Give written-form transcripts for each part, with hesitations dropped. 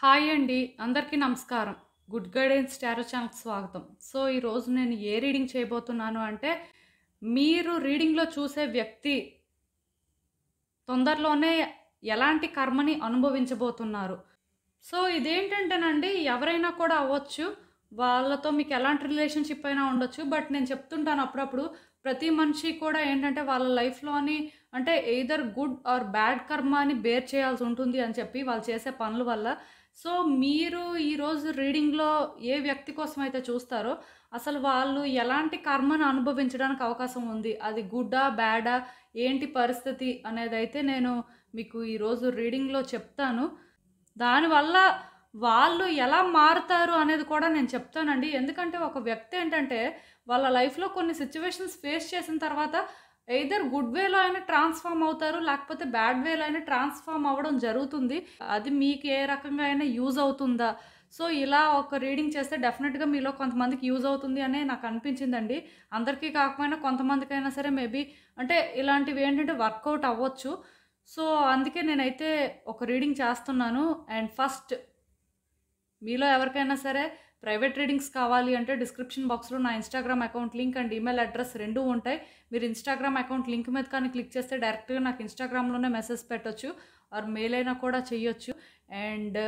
Hi అండి. అందరికీ నమస్కారం. గుడ్ గైడెన్స్ టారో ఛానల్‌కి స్వాగతం. సో, ఈరోజు నేను ఏ రీడింగ్ చేయబోతున్నాను అంటే, మీరు రీడింగ్‌లో చూసే వ్యక్తి తొందరలోనే ఎలాంటి కర్మని అనుభవించబోతున్నారు. సో, ఇదేంటంటేనండి ఎవరైనా కూడా అవ్వచ్చు. వాళ్ళతో మీకు ఎలాంటి రిలేషన్‌షిప్ అయినా ఉండొచ్చు. బట్ నేను చెప్తుంటాను అప్పుడప్పుడు ప్రతి మనిషి కూడా ఏంటంటే వాళ్ళ లైఫ్‌లోని అంటే ఎయిదర్ గుడ్ ఆర్ బ్యాడ్ కర్మ అని బేర్ చేయాల్సి ఉంటుంది అని చెప్పి వాళ్ళు చేసే పనుల వల్ల. సో, మీరు ఈరోజు రీడింగ్‌లో ఏ వ్యక్తి కోసం అయితే చూస్తారో అసలు వాళ్ళు ఎలాంటి కర్మను అనుభవించడానికి అవకాశం ఉంది. అది గుడ్డా? బ్యాడా? ఏంటి పరిస్థితి అనేదైతే నేను మీకు ఈరోజు రీడింగ్‌లో చెప్తాను. దానివల్ల వాళ్ళు ఎలా మారుతారు అనేది కూడా నేను చెప్తానండి. ఎందుకంటే ఒక వ్యక్తి ఏంటంటే వాళ్ళ లైఫ్‌లో కొన్ని సిట్యుయేషన్స్ ఫేస్ చేసిన తర్వాత ఎయిదర్ గుడ్ వేలో అయినా ట్రాన్స్‌ఫార్మ్ అవుతారు. లేకపోతే బ్యాడ్ వేలో అయినా ట్రాన్స్‌ఫార్మ్ అవ్వడం జరుగుతుంది. అది మీకు ఏ రకంగా అయినా యూజ్ అవుతుందా? సో, ఇలా ఒక రీడింగ్ చేస్తే డెఫినిట్‌గా మీలో కొంతమందికి యూజ్ అవుతుంది అనే నాకు అనిపించిందండి. అందరికీ కాకపోయినా కొంతమందికైనా సరే మేబీ అంటే ఇలాంటివి ఏంటంటే వర్కౌట్ అవ్వచ్చు. సో, అందుకే నేనైతే ఒక రీడింగ్ చేస్తున్నాను. అండ్ ఫస్ట్ మీలో ఎవరికైనా సరే ప్రైవేట్ రీడింగ్స్ కావాలి అంటే డిస్క్రిప్షన్ బాక్స్‌లో నా Instagram account link and email address 2 ఉంటాయి. మీరు ఇన్‌స్టాగ్రామ్ అకౌంట్ లింక్ మీద కానీ క్లిక్ చేస్తే డైరెక్ట్‌గా నాకు ఇన్‌స్టాగ్రామ్‌లోనే మెసేజ్ పెట్టొచ్చు. ఆర్ మెయిల్ అయినా కూడా చెయ్యొచ్చు. అండ్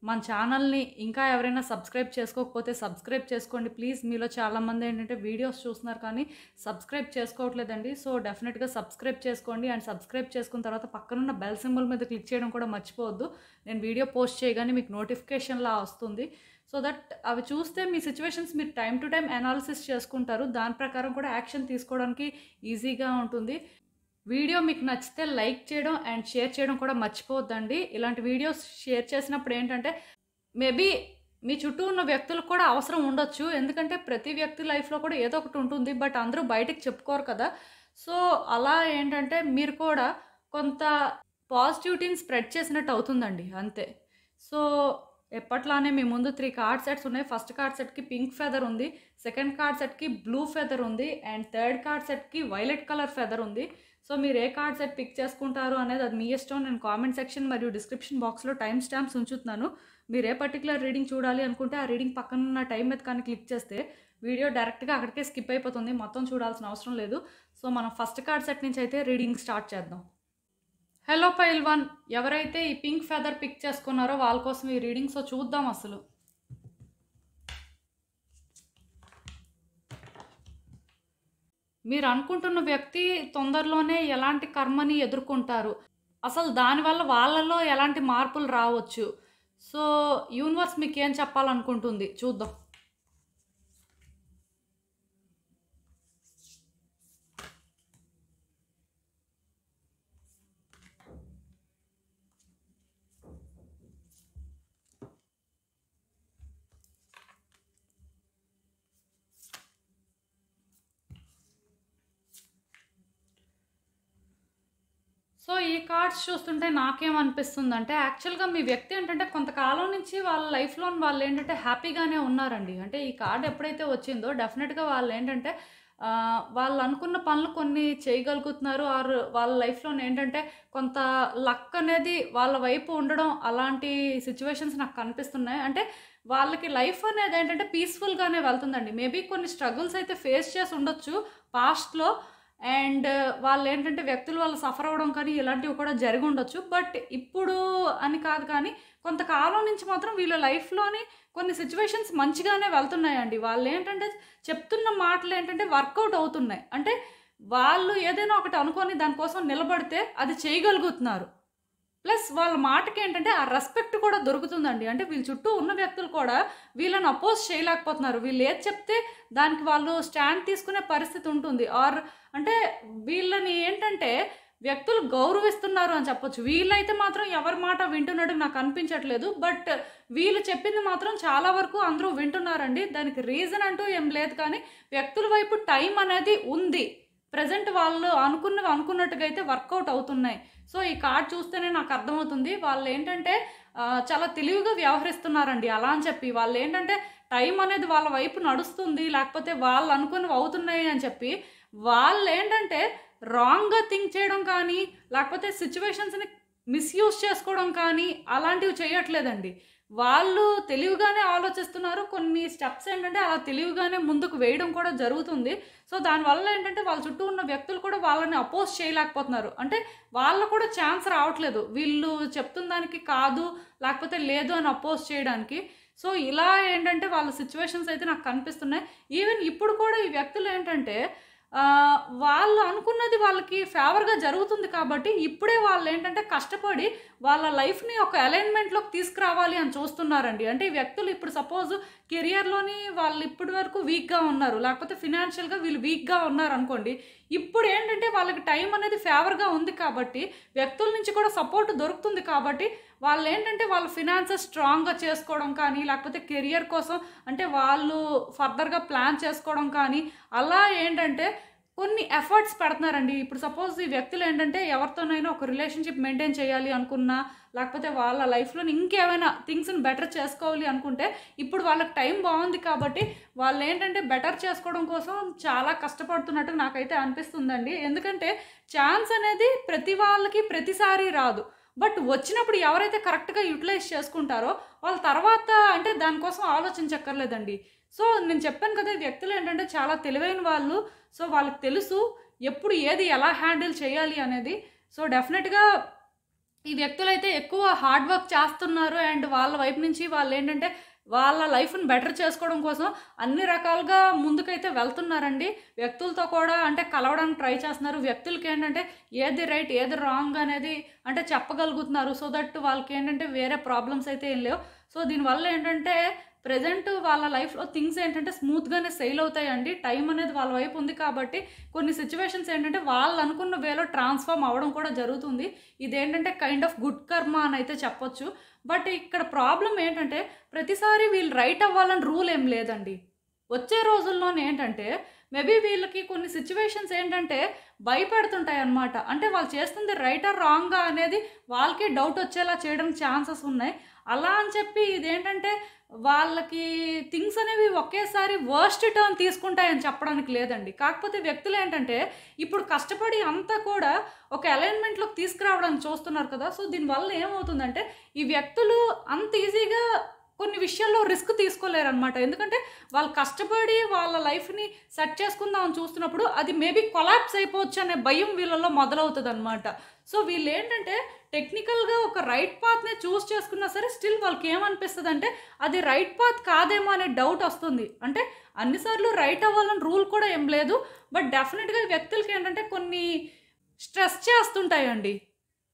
మన ఛానల్‌ని ఇంకా ఎవరైనా సబ్స్క్రైబ్ చేసుకోకపోతే సబ్స్క్రైబ్ చేసుకోండి ప్లీజ్. మీలో చాలామంది ఏంటంటే వీడియోస్ చూస్తున్నారు కానీ సబ్స్క్రైబ్ చేసుకోవట్లేదండి. సో, డెఫినిట్‌గా సబ్స్క్రైబ్ చేసుకోండి. అండ్ సబ్స్క్రైబ్ చేసుకున్న తర్వాత పక్కనున్న బెల్ సింబల్ మీద క్లిక్ చేయడం కూడా మర్చిపోవద్దు. నేను వీడియో పోస్ట్ చేయగానే మీకు నోటిఫికేషన్‌లా వస్తుంది. సో దట్ అవి చూస్తే మీ సిట్యుయేషన్స్ మీరు టైమ్ టు టైమ్ అనాలిసిస్ చేసుకుంటారు. దాని ప్రకారం కూడా యాక్షన్ తీసుకోవడానికి ఈజీగా ఉంటుంది. వీడియో మీకు నచ్చితే లైక్ చేయడం అండ్ షేర్ చేయడం కూడా మర్చిపోవద్దండి. ఇలాంటి వీడియోస్ షేర్ చేసినప్పుడు ఏంటంటే మేబీ మీ చుట్టూ ఉన్న వ్యక్తులకు కూడా అవసరం ఉండొచ్చు. ఎందుకంటే ప్రతి వ్యక్తి లైఫ్‌లో కూడా ఏదో ఒకటి ఉంటుంది. బట్ అందరూ బయటికి చెప్పుకోరు కదా! సో, అలా ఏంటంటే మీరు కూడా కొంత పాజిటివిటీని స్ప్రెడ్ చేసినట్టు అవుతుందండి అంతే. సో, ఎప్పట్లానే మీ ముందు 3 కార్డ్ సెట్స్ ఉన్నాయి. ఫస్ట్ కార్డ్ సెట్‌కి పింక్ ఫెదర్ ఉంది. సెకండ్ కార్డ్ సెట్‌కి బ్లూ ఫెదర్ ఉంది. అండ్ థర్డ్ కార్డ్ సెట్‌కి వైలెట్ కలర్ ఫెదర్ ఉంది. సో, మీరు ఏ కార్డ్ సెట్ పిక్ చేసుకుంటారు అనేది అది మీ ఇష్టం. నేను కామెంట్ సెక్షన్ మరియు డిస్క్రిప్షన్ బాక్స్‌లో టైమ్ స్టాంప్స్ ఉంచుతున్నాను. మీరు ఏ పర్టిక్యులర్ రీడింగ్ చూడాలి అనుకుంటే ఆ రీడింగ్ పక్కనున్న టైం మీద కానీ క్లిక్ చేస్తే వీడియో డైరెక్ట్‌గా అక్కడికే స్కిప్ అయిపోతుంది. మొత్తం చూడాల్సిన అవసరం లేదు. సో, మనం ఫస్ట్ కార్డ్ సెట్ నుంచి అయితే రీడింగ్ స్టార్ట్ చేద్దాం. హలో పైల్వాన్, ఎవరైతే ఈ పింక్ ఫెదర్ పిక్ చేసుకున్నారో వాళ్ళ కోసం ఈ రీడింగ్. సో, చూద్దాం అసలు. మీరు అనుకుంటున్న వ్యక్తి తొందరలోనే ఎలాంటి కర్మని ఎదుర్కొంటారు, అసలు దానివల్ల వాళ్ళలో ఎలాంటి మార్పులు రావచ్చు. సో, యూనివర్స్ మీకు ఏం చెప్పాలనుకుంటుంది చూద్దాం. సో, ఈ కార్డ్స్ చూస్తుంటే నాకేమనిపిస్తుందంటే యాక్చువల్‌గా మీ వ్యక్తి ఏంటంటే కొంతకాలం నుంచి వాళ్ళ లైఫ్‌లో వాళ్ళేంటంటే హ్యాపీగానే ఉన్నారండి. అంటే ఈ కార్డ్ ఎప్పుడైతే వచ్చిందో డెఫినిట్‌గా వాళ్ళేంటంటే వాళ్ళనుకున్న పనులు కొన్ని చేయగలుగుతున్నారు. ఆర్ వాళ్ళ లైఫ్‌లోనే ఏంటంటే కొంత లక్ అనేది వాళ్ళ వైపు ఉండడం అలాంటి సిట్యుయేషన్స్ నాకు కనిపిస్తున్నాయి. అంటే వాళ్ళకి లైఫ్ అనేది ఏంటంటే పీస్‌ఫుల్‌గానే వెళ్తుందండి. మేబీ కొన్ని స్ట్రగుల్స్ అయితే ఫేస్ చేసి ఉండొచ్చు పాస్ట్‌లో. అండ్ వాళ్ళేంటంటే వ్యక్తుల వల్ల సఫర్ అవ్వడం కానీ ఇలాంటివి కూడా జరిగి ఉండొచ్చు. బట్ ఇప్పుడు అని కాదు కానీ కొంతకాలం నుంచి మాత్రం వీళ్ళ లైఫ్‌లోని కొన్ని సిట్యుయేషన్స్ మంచిగానే వెళ్తున్నాయండి. వాళ్ళేంటంటే చెప్తున్న మాటలేంటంటే వర్కౌట్ అవుతున్నాయి. అంటే వాళ్ళు ఏదైనా ఒకటి అనుకోని దానికోసం నిలబడితే అది చేయగలుగుతున్నారు. ప్లస్ వాళ్ళ మాటకేంటంటే ఆ రెస్పెక్ట్ కూడా దొరుకుతుందండి. అంటే వీళ్ళ చుట్టూ ఉన్న వ్యక్తులు కూడా వీళ్ళని అపోజ్ చేయలేకపోతున్నారు. వీళ్ళు ఏది చెప్తే దానికి వాళ్ళు స్టాండ్ తీసుకునే పరిస్థితి ఉంటుంది. ఆర్ అంటే వీళ్ళని ఏంటంటే వ్యక్తులు గౌరవిస్తున్నారు అని చెప్పొచ్చు. వీళ్ళైతే మాత్రం ఎవరి మాట వింటున్నట్టు నాకు అనిపించట్లేదు. బట్ వీళ్ళు చెప్పింది మాత్రం చాలా వరకు అందరూ వింటున్నారండి. దానికి రీజన్ అంటూ ఏం లేదు కానీ వ్యక్తుల వైపు టైం అనేది ఉంది. ప్రెజెంట్ వాళ్ళు అనుకున్నవి అనుకున్నట్టుగా అయితే వర్కౌట్ అవుతున్నాయి. సో, ఈ కార్డ్ చూస్తేనే నాకు అర్థమవుతుంది. వాళ్ళేంటంటే చాలా తెలివిగా వ్యవహరిస్తున్నారండి. అలా అని చెప్పి వాళ్ళేంటంటే టైం అనేది వాళ్ళ వైపు నడుస్తుంది. లేకపోతే వాళ్ళు అనుకున్నవి అవుతున్నాయి అని చెప్పి వాళ్ళేంటంటే రాంగ్‌గా థింక్ చేయడం కానీ, లేకపోతే సిట్యుయేషన్స్‌ని మిస్యూజ్ చేసుకోవడం కానీ అలాంటివి చేయట్లేదండి. వాళ్ళు తెలివిగానే ఆలోచిస్తున్నారు. కొన్ని స్టెప్స్ ఏంటంటే అలా తెలివిగానే ముందుకు వేయడం కూడా జరుగుతుంది. సో దానివల్ల ఏంటంటే వాళ్ళ చుట్టూ ఉన్న వ్యక్తులు కూడా వాళ్ళని అపోజ్ చేయలేకపోతున్నారు. అంటే వాళ్ళకు కూడా ఛాన్స్ రావట్లేదు వీళ్ళు చెప్తున్న దానికి కాదు లేకపోతే లేదు అని అపోజ్ చేయడానికి. సో ఇలా ఏంటంటే వాళ్ళ సిచ్యువేషన్స్ అయితే నాకు కనిపిస్తున్నాయి. ఈవెన్ ఇప్పుడు కూడా ఈ వ్యక్తులు ఏంటంటే వాళ్ళు అనుకున్నది వాళ్ళకి ఫేవర్గా జరుగుతుంది కాబట్టి ఇప్పుడే వాళ్ళు ఏంటంటే కష్టపడి వాళ్ళ లైఫ్ని ఒక అలైన్మెంట్లోకి తీసుకురావాలి అని చూస్తున్నారండి. అంటే ఈ వ్యక్తులు ఇప్పుడు సపోజ్ కెరియర్లోని వాళ్ళు ఇప్పటి వరకు వీక్గా ఉన్నారు, లేకపోతే ఫినాన్షియల్గా వీళ్ళు వీక్గా ఉన్నారు అనుకోండి. ఇప్పుడు ఏంటంటే వాళ్ళకి టైం అనేది ఫేవర్గా ఉంది కాబట్టి వ్యక్తుల నుంచి కూడా సపోర్ట్ దొరుకుతుంది కాబట్టి వాళ్ళు ఏంటంటే వాళ్ళ ఫినాన్సెస్ స్ట్రాంగ్గా చేసుకోవడం కానీ లేకపోతే కెరియర్ కోసం అంటే వాళ్ళు ఫర్దర్గా ప్లాన్ చేసుకోవడం కానీ అలా ఏంటంటే కొన్ని ఎఫర్ట్స్ పెడుతున్నారండి. ఇప్పుడు సపోజ్ ఈ వ్యక్తులు ఏంటంటే ఎవరితోనైనా ఒక రిలేషన్షిప్ మెయింటైన్ చేయాలి అనుకున్నా లేకపోతే వాళ్ళ లైఫ్లో ఇంకేమైనా థింగ్స్ని బెటర్ చేసుకోవాలి అనుకుంటే ఇప్పుడు వాళ్ళకి టైం బాగుంది కాబట్టి వాళ్ళు ఏంటంటే బెటర్ చేసుకోవడం కోసం చాలా కష్టపడుతున్నట్టు నాకైతే అనిపిస్తుందండి. ఎందుకంటే ఛాన్స్ అనేది ప్రతి వాళ్ళకి ప్రతిసారి రాదు. బట్ వచ్చినప్పుడు ఎవరైతే కరెక్ట్గా యూటిలైజ్ చేసుకుంటారో వాళ్ళ తర్వాత అంటే దానికోసం ఆలోచించక్కర్లేదండి. సో నేను చెప్పాను కదా ఈ వ్యక్తులు ఏంటంటే చాలా తెలివైన వాళ్ళు. సో వాళ్ళకి తెలుసు ఎప్పుడు ఏది ఎలా హ్యాండిల్ చేయాలి అనేది. సో డెఫినెట్గా ఈ వ్యక్తులు అయితే ఎక్కువ హార్డ్ వర్క్ చేస్తున్నారు అండ్ వాళ్ళ వైపు నుంచి వాళ్ళు ఏంటంటే వాళ్ళ లైఫ్ని బెటర్ చేసుకోవడం కోసం అన్ని రకాలుగా ముందుకైతే వెళ్తున్నారండి. వ్యక్తులతో కూడా అంటే కలవడానికి ట్రై చేస్తున్నారు. వ్యక్తులకి ఏంటంటే ఏది రైట్ ఏది రాంగ్ అనేది అంటే చెప్పగలుగుతున్నారు. సో దట్ వాళ్ళకి ఏంటంటే వేరే ప్రాబ్లమ్స్ అయితే ఏం లేవు. సో దీనివల్ల ఏంటంటే ప్రజెంట్ వాళ్ళ లైఫ్లో థింగ్స్ ఏంటంటే స్మూత్గానే సెయిల్ అవుతాయండి. టైం అనేది వాళ్ళ వైపు ఉంది కాబట్టి కొన్ని సిచ్యువేషన్స్ ఏంటంటే వాళ్ళు అనుకున్న వేలో ట్రాన్స్ఫార్మ్ అవ్వడం కూడా జరుగుతుంది. ఇదేంటంటే కైండ్ ఆఫ్ గుడ్ కర్మ అని అయితే చెప్పొచ్చు. బట్ ఇక్కడ ప్రాబ్లం ఏంటంటే ప్రతిసారి వీళ్ళు రైట్ అవ్వాలని రూల్ ఏం లేదండి. వచ్చే రోజుల్లోనే ఏంటంటే మేబీ వీళ్ళకి కొన్ని సిచ్యువేషన్స్ ఏంటంటే భయపెడుతుంటాయి అన్నమాట. అంటే వాళ్ళు చేస్తుంది రైట్ ఆర్ రాంగా అనేది వాళ్ళకి డౌట్ వచ్చేలా చేయడం ఛాన్సెస్ ఉన్నాయి. అలా అని చెప్పి ఇదేంటంటే వాళ్ళకి థింగ్స్ అనేవి ఒకేసారి వర్స్ట్ టర్న్ తీసుకుంటాయని చెప్పడానికి లేదండి. కాకపోతే వ్యక్తులు ఏంటంటే ఇప్పుడు కష్టపడి అంతా కూడా ఒక అలైన్మెంట్లోకి తీసుకురావడానికి చూస్తున్నారు కదా. సో దీనివల్ల ఏమవుతుందంటే ఈ వ్యక్తులు అంత ఈజీగా కొన్ని విషయాల్లో రిస్క్ తీసుకోలేరు అనమాట. ఎందుకంటే వాళ్ళు కష్టపడి వాళ్ళ లైఫ్ని సెట్ చేసుకుందామని చూస్తున్నప్పుడు అది మేబీ కొలాప్స్ అయిపోవచ్చు అనే భయం వీళ్ళలో మొదలవుతుంది అనమాట. సో వీళ్ళు ఏంటంటే టెక్నికల్గా ఒక రైట్ పాత్నే చూస్ చేసుకున్నా సరే స్టిల్ వాళ్ళకి ఏమనిపిస్తుంది అంటే అది రైట్ పాత్ కాదేమో అనే డౌట్ వస్తుంది. అంటే అన్నిసార్లు రైట్ అవ్వాలని రూల్ కూడా ఏం లేదు. బట్ డెఫినెట్గా వ్యక్తులకి ఏంటంటే కొన్ని స్ట్రెస్ చేస్తుంటాయండి.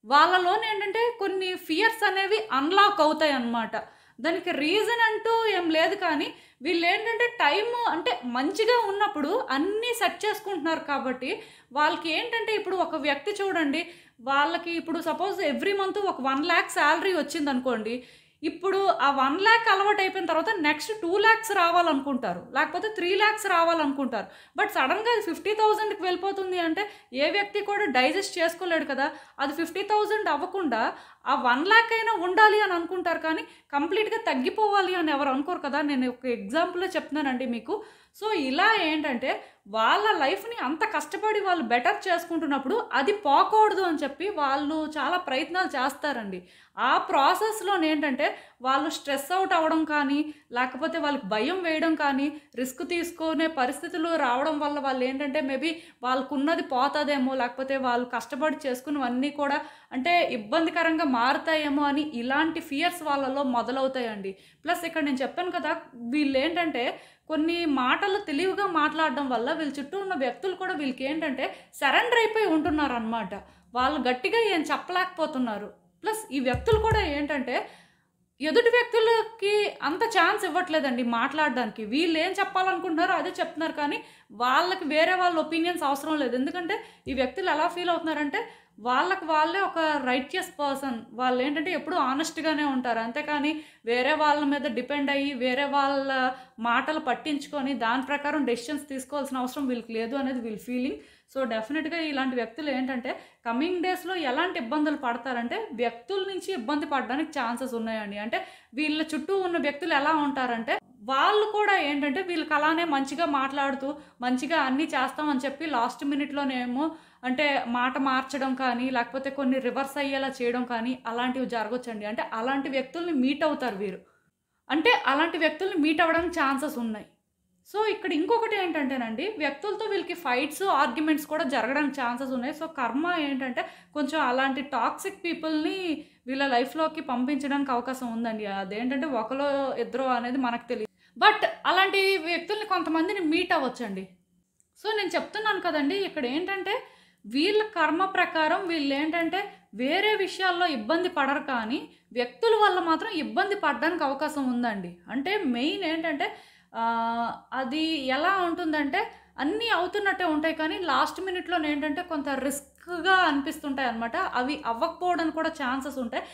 వాళ్ళలోనే ఏంటంటే కొన్ని ఫియర్స్ అనేవి అన్లాక్ అవుతాయి అన్నమాట. దానికి రీజన్ అంటూ ఏం లేదు కానీ వీళ్ళు ఏంటంటే టైము అంటే మంచిగా ఉన్నప్పుడు అన్నీ సెట్ చేసుకుంటున్నారు కాబట్టి వాళ్ళకి ఏంటంటే ఇప్పుడు ఒక వ్యక్తి చూడండి వాళ్ళకి ఇప్పుడు సపోజ్ ఎవ్రీ మంత్ ఒక 1 lakh శాలరీ వచ్చింది అనుకోండి. ఇప్పుడు ఆ 1 lakh అలవాటు అయిపోయిన తర్వాత నెక్స్ట్ 2 lakhs రావాలనుకుంటారు, లేకపోతే 3 lakhs రావాలనుకుంటారు. బట్ సడన్గా అది 50,000కి వెళ్ళిపోతుంది అంటే ఏ వ్యక్తి కూడా డైజెస్ట్ చేసుకోలేడు కదా. అది 50,000 అవ్వకుండా ఆ 1 lakh అయినా ఉండాలి అని అనుకుంటారు కానీ కంప్లీట్గా తగ్గిపోవాలి అని ఎవరు అనుకోరు కదా. నేను ఒక ఎగ్జాంపుల్లో చెప్తున్నానండి మీకు. సో ఇలా ఏంటంటే వాళ్ళ లైఫ్ని అంత కష్టపడి వాళ్ళు బెటర్ చేసుకుంటున్నప్పుడు అది పోకూడదు అని చెప్పి వాళ్ళు చాలా ప్రయత్నాలు చేస్తారండి. ఆ ప్రాసెస్లో ఏంటంటే వాళ్ళు స్ట్రెస్ అవుట్ అవ్వడం కానీ లేకపోతే వాళ్ళకి భయం వేయడం కానీ రిస్క్ తీసుకునే పరిస్థితులు రావడం వల్ల వాళ్ళు ఏంటంటే మేబీ వాళ్ళకున్నది పోతుందేమో లేకపోతే వాళ్ళు కష్టపడి చేసుకున్నవన్నీ కూడా అంటే ఇబ్బందికరంగా మారుతాయేమో అని ఇలాంటి ఫియర్స్ వాళ్ళలో మొదలవుతాయండి. ప్లస్ ఇక్కడ నేను చెప్పాను కదా వీళ్ళు ఏంటంటే కొన్ని మాటలు తెలివిగా మాట్లాడడం వల్ల వీళ్ళ చుట్టూ ఉన్న వ్యక్తులు కూడా వీళ్ళకి ఏంటంటే సరెండర్ అయిపోయి ఉంటున్నారు అన్నమాట. వాళ్ళు గట్టిగా ఏం చెప్పలేకపోతున్నారు. ప్లస్ ఈ వ్యక్తులు కూడా ఏంటంటే ఎదుటి వ్యక్తులకి అంత ఛాన్స్ ఇవ్వట్లేదండి మాట్లాడడానికి. వీళ్ళు ఏం చెప్పాలనుకుంటున్నారో అదే చెప్తున్నారు కానీ వాళ్ళకి వేరే వాళ్ళ ఒపీనియన్స్ అవసరం లేదు. ఎందుకంటే ఈ వ్యక్తులు ఎలా ఫీల్ అవుతున్నారంటే వాళ్ళకి వాళ్ళే ఒక రైటియస్ పర్సన్. వాళ్ళు ఏంటంటే ఎప్పుడూ ఆనెస్ట్గానే ఉంటారు. అంతేకాని వేరే వాళ్ళ మీద డిపెండ్ అయ్యి వేరే వాళ్ళ మాటలు పట్టించుకొని దాని ప్రకారం డెసిషన్స్ తీసుకోవాల్సిన అవసరం వీళ్ళకి లేదు అనేది వీళ్ళ ఫీలింగ్. సో డెఫినెట్గా ఇలాంటి వ్యక్తులు ఏంటంటే కమింగ్ డేస్లో ఎలాంటి ఇబ్బందులు పడతారంటే వ్యక్తుల నుంచి ఇబ్బంది పడడానికి ఛాన్సెస్ ఉన్నాయండి. అంటే వీళ్ళ చుట్టూ ఉన్న వ్యక్తులు ఎలా ఉంటారంటే వాళ్ళు కూడా ఏంటంటే వీళ్ళకి అలానే మంచిగా మాట్లాడుతూ మంచిగా అన్నీ చేస్తామని చెప్పి లాస్ట్ మినిట్లోనేమో అంటే మాట మార్చడం కానీ లేకపోతే కొన్ని రివర్స్ అయ్యేలా చేయడం కానీ అలాంటివి జరగొచ్చండి. అంటే అలాంటి వ్యక్తుల్ని మీట్ అవుతారు వీరు. అంటే అలాంటి వ్యక్తుల్ని మీట్ అవ్వడానికి ఛాన్సెస్ ఉన్నాయి. సో, ఇక్కడ ఇంకొకటి ఏంటంటేనండి, వ్యక్తులతో వీళ్ళకి ఫైట్స్, ఆర్గ్యుమెంట్స్ కూడా జరగడానికి ఛాన్సెస్ ఉన్నాయి. సో, కర్మ ఏంటంటే కొంచెం అలాంటి టాక్సిక్ పీపుల్‌ని వీళ్ళ లైఫ్‌లోకి పంపించడానికి అవకాశం ఉందండి. అదేంటంటే ఒకలో ఇద్దరో అనేది మనకు తెలీదు. బట్ అలాంటి వ్యక్తుల్ని కొంతమందిని మీట్ అవ్వొచ్చండి. సో, నేను చెప్తున్నాను కదండీ! ఇక్కడేంటంటే వీళ్ళ కర్మ ప్రకారం వీళ్ళేంటంటే వేరే విషయాల్లో ఇబ్బంది పడరు కానీ, వ్యక్తుల వల్ల మాత్రం ఇబ్బంది పడడానికి అవకాశం ఉందండి. అంటే మెయిన్ ఏంటంటే అది ఎలా ఉంటుందంటే అన్నీ అవుతున్నట్టే ఉంటాయి కానీ లాస్ట్ మినిట్‌లోనేంటంటే కొంత రిస్క్‌గా అనిపిస్తుంటాయన్నమాట. అవి అవ్వకపోవడానికి కూడా ఛాన్సెస్ ఉంటాయి.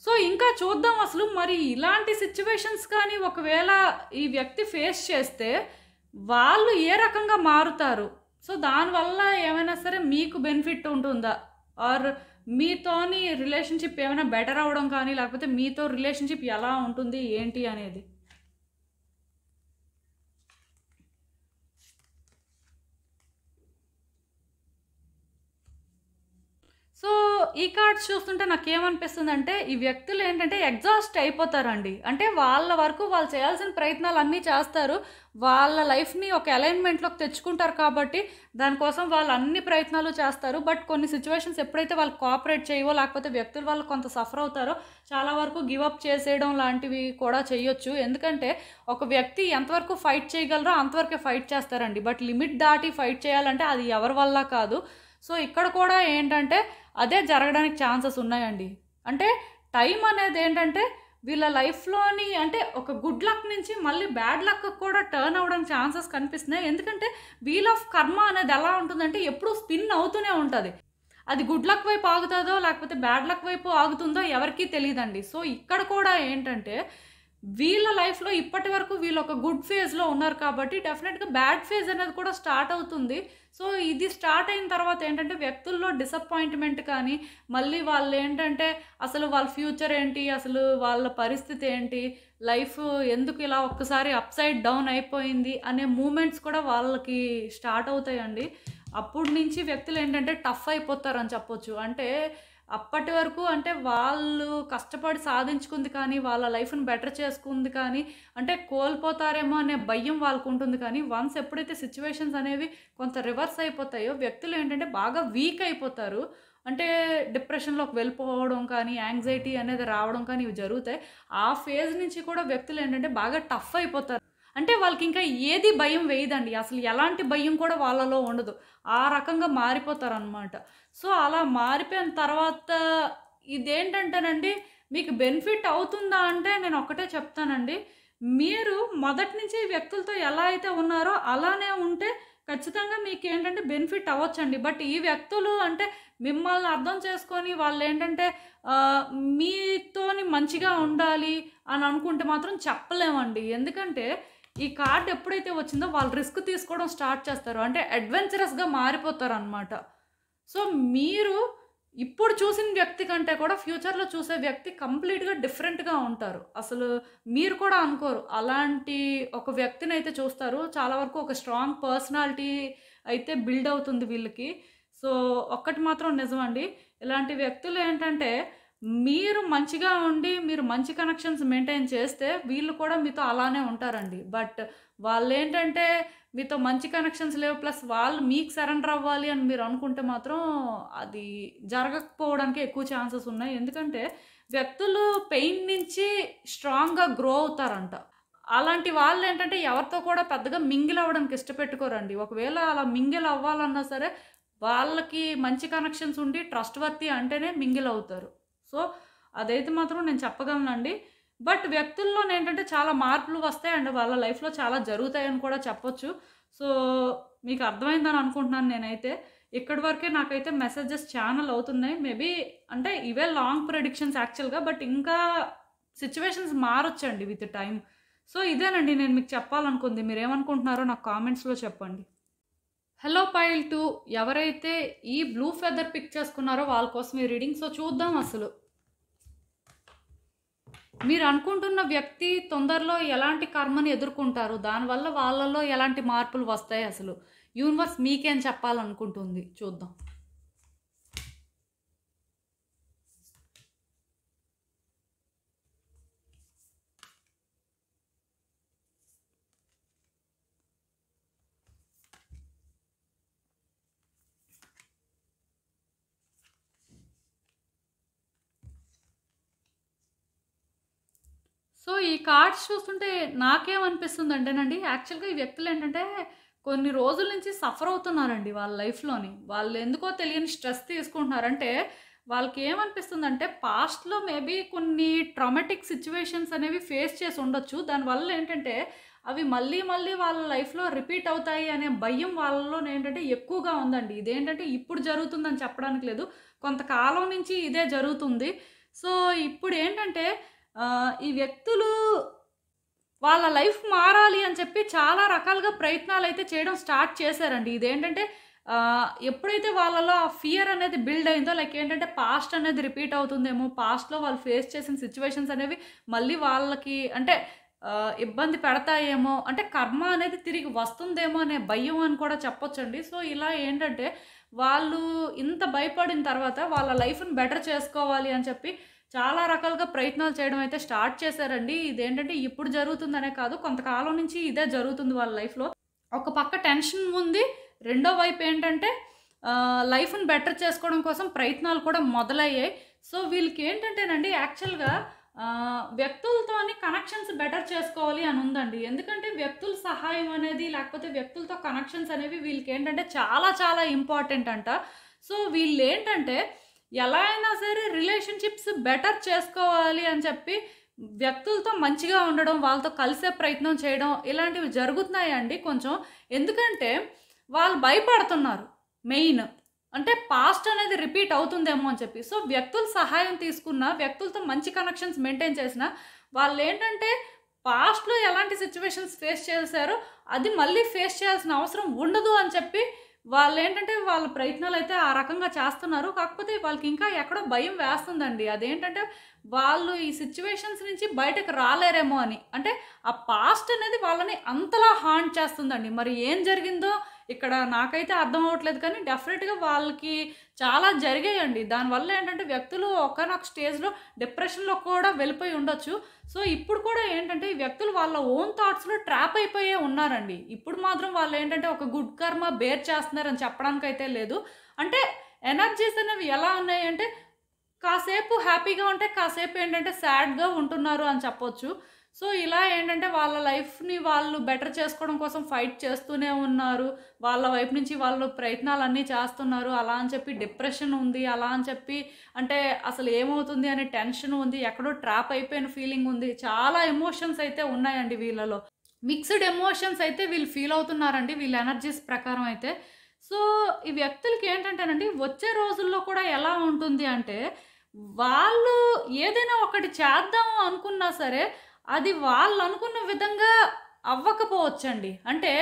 సో, ఇంకా చూద్దాం అసలు మరి ఇలాంటి సిట్యుయేషన్స్ కానీ ఒకవేళ ఈ వ్యక్తి ఫేస్ చేస్తే వాళ్ళు ఏ రకంగా మారుతారు? సో, దానివల్ల ఏమైనా సరే మీకు బెనిఫిట్ ఉంటుందా? ఆర్ మీతోని రిలేషన్‌షిప్ ఏమైనా బెటర్ అవ్వడం కానీ, లేకపోతే మీతో రిలేషన్‌షిప్ ఎలా ఉంటుంది? ఏంటి అనేది? సో, ఈ కార్డ్స్ చూస్తుంటే నాకేమనిపిస్తుందంటే, ఈ వ్యక్తులు ఏంటంటే ఎగ్జాస్ట్ అయిపోతారండి. అంటే వాళ్ళ వరకు వాళ్ళు చేయాల్సిన ప్రయత్నాలన్నీ చేస్తారు. వాళ్ళ లైఫ్‌ని ఒక అలైన్‌మెంట్‌లోకి తెచ్చుకుంటారు కాబట్టి, దానికోసం వాళ్ళు అన్ని ప్రయత్నాలు చేస్తారు. బట్ కొన్ని సిట్యుయేషన్స్ ఎప్పుడైతే వాళ్ళు కోఆపరేట్ చేయవో, లేకపోతే వ్యక్తుల వల్ల కొంత సఫర్ అవుతారో, చాలా వరకు గివ్ అప్ చేసేయడం లాంటివి కూడా చేయొచ్చు. ఎందుకంటే, ఒక వ్యక్తి ఎంతవరకు ఫైట్ చేయగలరో అంతవరకే ఫైట్ చేస్తారండి. బట్ లిమిట్ దాటి ఫైట్ చేయాలంటే అది ఎవరి వల్ల కాదు. సో, ఇక్కడ కూడా ఏంటంటే అదే జరగడానికి ఛాన్సెస్ ఉన్నాయండి. అంటే టైం అనేది ఏంటంటే వీళ్ళ లైఫ్‌లోని అంటే ఒక గుడ్ లక్ నుంచి మళ్ళీ బ్యాడ్ లక్‌కి కూడా టర్న్ అవ్వడానికి ఛాన్సెస్ కనిపిస్తున్నాయి. ఎందుకంటే వీల్ ఆఫ్ కర్మ అనేది ఎలా ఉంటుందంటే ఎప్పుడూ స్పిన్ అవుతూనే ఉంటది. అది గుడ్ లక్ వైపు ఆగుతదో లేకపోతే బ్యాడ్ లక్ వైపు ఆగుతుందో ఎవరికీ తెలీదండి. సో, ఇక్కడ కూడా ఏంటంటే వీళ్ళ లైఫ్‌లో ఇప్పటి వరకు వీళ్ళు ఒక గుడ్ ఫేజ్‌లో ఉన్నారు కాబట్టి డెఫినెట్‌గా బ్యాడ్ ఫేజ్ అనేది కూడా స్టార్ట్ అవుతుంది. సో, ఇది స్టార్ట్ అయిన తర్వాత ఏంటంటే వ్యక్తుల్లో డిసప్పాయింట్‌మెంట్ కానీ, మళ్ళీ వాళ్ళేంటంటే అసలు వాళ్ళ ఫ్యూచర్ ఏంటి? అసలు వాళ్ళ పరిస్థితి ఏంటి? లైఫ్ ఎందుకు ఇలా ఒక్కసారి అప్‌సైడ్ డౌన్ అయిపోయింది అనే మూమెంట్స్ కూడా వాళ్ళకి స్టార్ట్ అవుతాయండి. అప్పటి నుంచి వ్యక్తులేంటంటే టఫ్ అయిపోతారని చెప్పొచ్చు. అంటే అప్పటి వరకు అంటే వాళ్ళు కష్టపడి సాధించుకుంది కానీ, వాళ్ళ లైఫ్‌ని బెటర్ చేసుకుంది కానీ, అంటే కోల్పోతారేమో అనే భయం వాళ్ళకుంటుంది కానీ, వన్స్ ఎప్పుడైతే సిట్యుయేషన్స్ అనేవి కొంత రివర్స్ అయిపోతాయో, వ్యక్తులు ఏంటంటే బాగా వీక్ అయిపోతారు. అంటే డిప్రెషన్‌లోకి వెళ్ళిపోవడం కానీ, యాంగ్జైటీ అనేది రావడం కానీ ఇవి జరుగుతాయి. ఆ ఫేజ్ నుంచి కూడా వ్యక్తులు ఏంటంటే బాగా టఫ్ అయిపోతారు. అంటే వాళ్ళకింకా ఏది భయం వేయదండి. అసలు ఎలాంటి భయం కూడా వాళ్ళలో ఉండదు. ఆ రకంగా మారిపోతారనమాట. సో, అలా మారిపోయిన తర్వాత ఇదేంటంటేనండి మీకు బెనిఫిట్ అవుతుందా అంటే నేను ఒక్కటే చెప్తానండి. మీరు మొదటి నుంచి ఈ వ్యక్తులతో ఎలా అయితే ఉన్నారో అలానే ఉంటే ఖచ్చితంగా మీకేంటంటే బెనిఫిట్ అవ్వచ్చండి. బట్ ఈ వ్యక్తులు అంటే మిమ్మల్ని అర్థం చేసుకొని వాళ్ళేంటంటే మీతోని మంచిగా ఉండాలి అని అనుకుంటే మాత్రం చెప్పలేమండి. ఎందుకంటే ఈ కార్డ్ ఎప్పుడైతే వచ్చిందో వాళ్ళు రిస్క్ తీసుకోవడం స్టార్ట్ చేస్తారు. అంటే అడ్వెంచరస్‌గా మారిపోతారనమాట. సో, మీరు ఇప్పుడు చూసిన వ్యక్తి కంటే కూడా ఫ్యూచర్‌లో చూసే వ్యక్తి కంప్లీట్‌గా డిఫరెంట్‌గా ఉంటారు. అసలు మీరు కూడా అనుకోరు. అలాంటి ఒక వ్యక్తినైతే చూస్తారు. చాలా వరకు ఒక స్ట్రాంగ్ పర్సనాలిటీ అయితే బిల్డ్ అవుతుంది వీళ్ళకి. సో, ఒక్కటి మాత్రం నిజమండి. ఇలాంటి వ్యక్తులు ఏంటంటే మీరు మంచిగా ఉండి, మీరు మంచి కనెక్షన్స్ మెయింటైన్ చేస్తే వీళ్ళు కూడా మీతో అలానే ఉంటారండి. బట్ వాళ్ళేంటంటే మీతో మంచి కనెక్షన్స్ లేవు. ప్లస్ వాళ్ళు మీకు సరెండర్ అవ్వాలి అని మీరు అనుకుంటే మాత్రం అది జరగకపోవడానికి ఎక్కువ ఛాన్సెస్ ఉన్నాయి. ఎందుకంటే వ్యక్తులు పెయిన్ నుంచి స్ట్రాంగ్‌గా గ్రో అవుతారంట. అలాంటి వాళ్ళేంటంటే ఎవరితో కూడా పెద్దగా మింగిల్ అవ్వడానికి ఇష్టపెట్టుకోరండి. ఒకవేళ అలా మింగిల్ అవ్వాలన్నా సరే వాళ్ళకి మంచి కనెక్షన్స్ ఉండి ట్రస్ట్‌వర్తీ అంటేనే మింగిల్ అవుతారు. సో, అదైతే మాత్రం నేను చెప్పగలనండి. బట్ వ్యక్తుల్లోనేంటంటే చాలా మార్పులు వస్తాయి అండ్ వాళ్ళ లైఫ్‌లో చాలా జరుగుతాయని కూడా చెప్పొచ్చు. సో, మీకు అర్థమైందని అనుకుంటున్నాను నేనైతే. ఇక్కడి వరకే నాకైతే మెసేజెస్ ఛానెల్ అవుతున్నాయి. మేబీ అంటే ఇవే లాంగ్ ప్రెడిక్షన్స్ యాక్చువల్‌గా. బట్ ఇంకా సిట్యుయేషన్స్ మారొచ్చండి విత్ టైమ్. సో, ఇదేనండి నేను మీకు చెప్పాలనుకుంది. మీరేమనుకుంటున్నారో నాకు కామెంట్స్‌లో చెప్పండి. హలో పైల్ 2 ఎవరైతే ఈ బ్లూ ఫెదర్ పిక్ చేసుకున్నారో వాళ్ళ కోసం ఈ రీడింగ్. సో, చూద్దాం అసలు. మీరు అనుకుంటున్న వ్యక్తి తొందరలో ఎలాంటి కర్మని ఎదుర్కొంటారు? దానివల్ల వాళ్ళలో ఎలాంటి మార్పులు వస్తాయి అసలు? యూనివర్స్ మీకేం చెప్పాలనుకుంటుంది? చూద్దాం. సో, ఈ కార్డ్స్ చూస్తుంటే నాకేమనిపిస్తుందంటేనండి, యాక్చువల్‌గా ఈ వ్యక్తులేంటంటే, కొన్ని రోజుల నుంచి సఫర్ అవుతున్నారండి వాళ్ళ లైఫ్‌లోని. వాళ్ళెందుకో తెలియని స్ట్రెస్ తీసుకుంటున్నారంటే, వాళ్ళకేమనిపిస్తుందంటే, పాస్ట్‌లో మేబీ కొన్ని ట్రామాటిక్ సిట్యుయేషన్స్ అనేవి ఫేస్ చేసి ఉండొచ్చు. దానివల్ల ఏంటంటే, అవి మళ్ళీ, మళ్ళీ వాళ్ళ లైఫ్‌లో రిపీట్ అవుతాయి అనే భయం వాళ్ళలోనేంటంటే ఎక్కువగా ఉందండి. ఇదేంటంటే ఇప్పుడు జరుగుతుందని చెప్పడానికి లేదు. కొంతకాలం నుంచి ఇదే జరుగుతుంది. సో, ఇప్పుడేంటంటే ఈ వ్యక్తులు వాళ్ళ లైఫ్ మారాలి అని చెప్పి చాలా రకాలుగా ప్రయత్నాలైతే చేయడం స్టార్ట్ చేశారండి. ఇదేంటంటే ఎప్పుడైతే వాళ్ళలో ఆ ఫియర్ అనేది బిల్డ్ అయిందో, లైక్ ఏంటంటే పాస్ట్ అనేది రిపీట్ అవుతుందేమో, పాస్ట్‌లో వాళ్ళు ఫేస్ చేసిన సిట్యుయేషన్స్ అనేవి మళ్ళీ వాళ్ళకి అంటే ఇబ్బంది పెడతాయేమో, అంటే కర్మ అనేది తిరిగి వస్తుందేమో అనే భయం అని కూడా చెప్పొచ్చండి. సో, ఇలా ఏంటంటే వాళ్ళు ఇంత భయపడిన తర్వాత వాళ్ళ లైఫ్‌ని బెటర్ చేసుకోవాలి అని చెప్పి చాలా రకాలుగా ప్రయత్నాలు చేయడం అయితే స్టార్ట్ చేశారండి. ఇదేంటంటే ఇప్పుడు జరుగుతుందనే కాదు, కొంతకాలం నుంచి ఇదే జరుగుతుంది వాళ్ళ లైఫ్‌లో. ఒక పక్క టెన్షన్ ఉంది. రెండో వైపు ఏంటంటే లైఫ్‌ని బెటర్ చేసుకోవడం కోసం ప్రయత్నాలు కూడా మొదలయ్యాయి. సో, వీళ్ళకేంటంటేనండి యాక్చువల్‌గా వ్యక్తులతోని కనెక్షన్స్ బెటర్ చేసుకోవాలి అని ఉందండి. ఎందుకంటే వ్యక్తుల సహాయం అనేది, లేకపోతే వ్యక్తులతో కనెక్షన్స్ అనేవి వీళ్ళకేంటంటే చాలా చాలా ఇంపార్టెంట్ అంట. సో, వీళ్ళేంటంటే ఎలా అయినా సరే రిలేషన్‌షిప్స్ బెటర్ చేసుకోవాలి అని చెప్పి వ్యక్తులతో మంచిగా ఉండడం, వాళ్ళతో కలిసే ప్రయత్నం చేయడం ఇలాంటివి జరుగుతున్నాయండి కొంచెం. ఎందుకంటే వాళ్ళు భయపడుతున్నారు మెయిన్. అంటే పాస్ట్ అనేది రిపీట్ అవుతుందేమో అని చెప్పి. సో, వ్యక్తుల సహాయం తీసుకున్న, వ్యక్తులతో మంచి కనెక్షన్స్ మెయింటైన్ చేసిన వాళ్ళేంటంటే పాస్ట్‌లో ఎలాంటి సిట్యుయేషన్స్ ఫేస్ చేశారో అది మళ్ళీ ఫేస్ చేయాల్సిన అవసరం ఉండదు అని చెప్పి వాళ్ళేంటంటే వాళ్ళ ప్రయత్నాలైతే ఆ రకంగా చేస్తున్నారు. కాకపోతే వాళ్ళకి ఇంకా ఎక్కడో భయం వేస్తుందండి. అదేంటంటే వాళ్ళు ఈ సిట్యుయేషన్స్ నుంచి బయటకు రాలేరేమో అని. అంటే ఆ పాస్ట్ అనేది వాళ్ళని అంతలా హాంట్ చేస్తుందండి. మరి ఏం జరిగిందో ఇక్కడ నాకైతే అర్థం అవ్వట్లేదు, కానీ డెఫినెట్‌గా వాళ్ళకి చాలా జరిగాయండి. దానివల్ల ఏంటంటే వ్యక్తులు ఒకానొక స్టేజ్‌లో డిప్రెషన్‌లో కూడా వెళ్ళిపోయి ఉండొచ్చు. సో, ఇప్పుడు కూడా ఏంటంటే ఈ వ్యక్తులు వాళ్ళ ఓన్ థాట్స్‌లో ట్రాప్ అయిపోయే ఉన్నారండి. ఇప్పుడు మాత్రం వాళ్ళేంటంటే ఒక గుడ్ కర్మ బేర్ చేస్తున్నారని చెప్పడానికైతే లేదు. అంటే ఎనర్జీస్ అనేవి ఎలా ఉన్నాయంటే కాసేపు హ్యాపీగా ఉంటే, కాసేపు ఏంటంటే సాడ్‌గా ఉంటున్నారు అని చెప్పొచ్చు. సో, ఇలా ఏంటంటే వాళ్ళ లైఫ్‌ని వాళ్ళు బెటర్ చేసుకోవడం కోసం ఫైట్ చేస్తూనే ఉన్నారు. వాళ్ళ వైపు నుంచి వాళ్ళు ప్రయత్నాలన్నీ చేస్తున్నారు. అలా అని చెప్పి డిప్రెషన్ ఉంది. అలా అని చెప్పి అంటే అసలు ఏమవుతుంది అనే టెన్షన్ ఉంది. ఎక్కడో ట్రాప్ అయిపోయిన ఫీలింగ్ ఉంది. చాలా ఎమోషన్స్ అయితే ఉన్నాయండి వీళ్ళలో. మిక్స్డ్ ఎమోషన్స్ అయితే వీళ్ళు ఫీల్ అవుతున్నారండి వీళ్ళ ఎనర్జీస్ ప్రకారం అయితే. సో, ఈ వ్యక్తులకి ఏంటంటేనండి వచ్చే రోజుల్లో కూడా ఎలా ఉంటుంది అంటే, వాళ్ళు ఏదైనా ఒకటి చేద్దాం అనుకున్నా సరే అది వాళ్ళు అనుకున్న విధంగా అవ్వకపోవచ్చండి. అంటే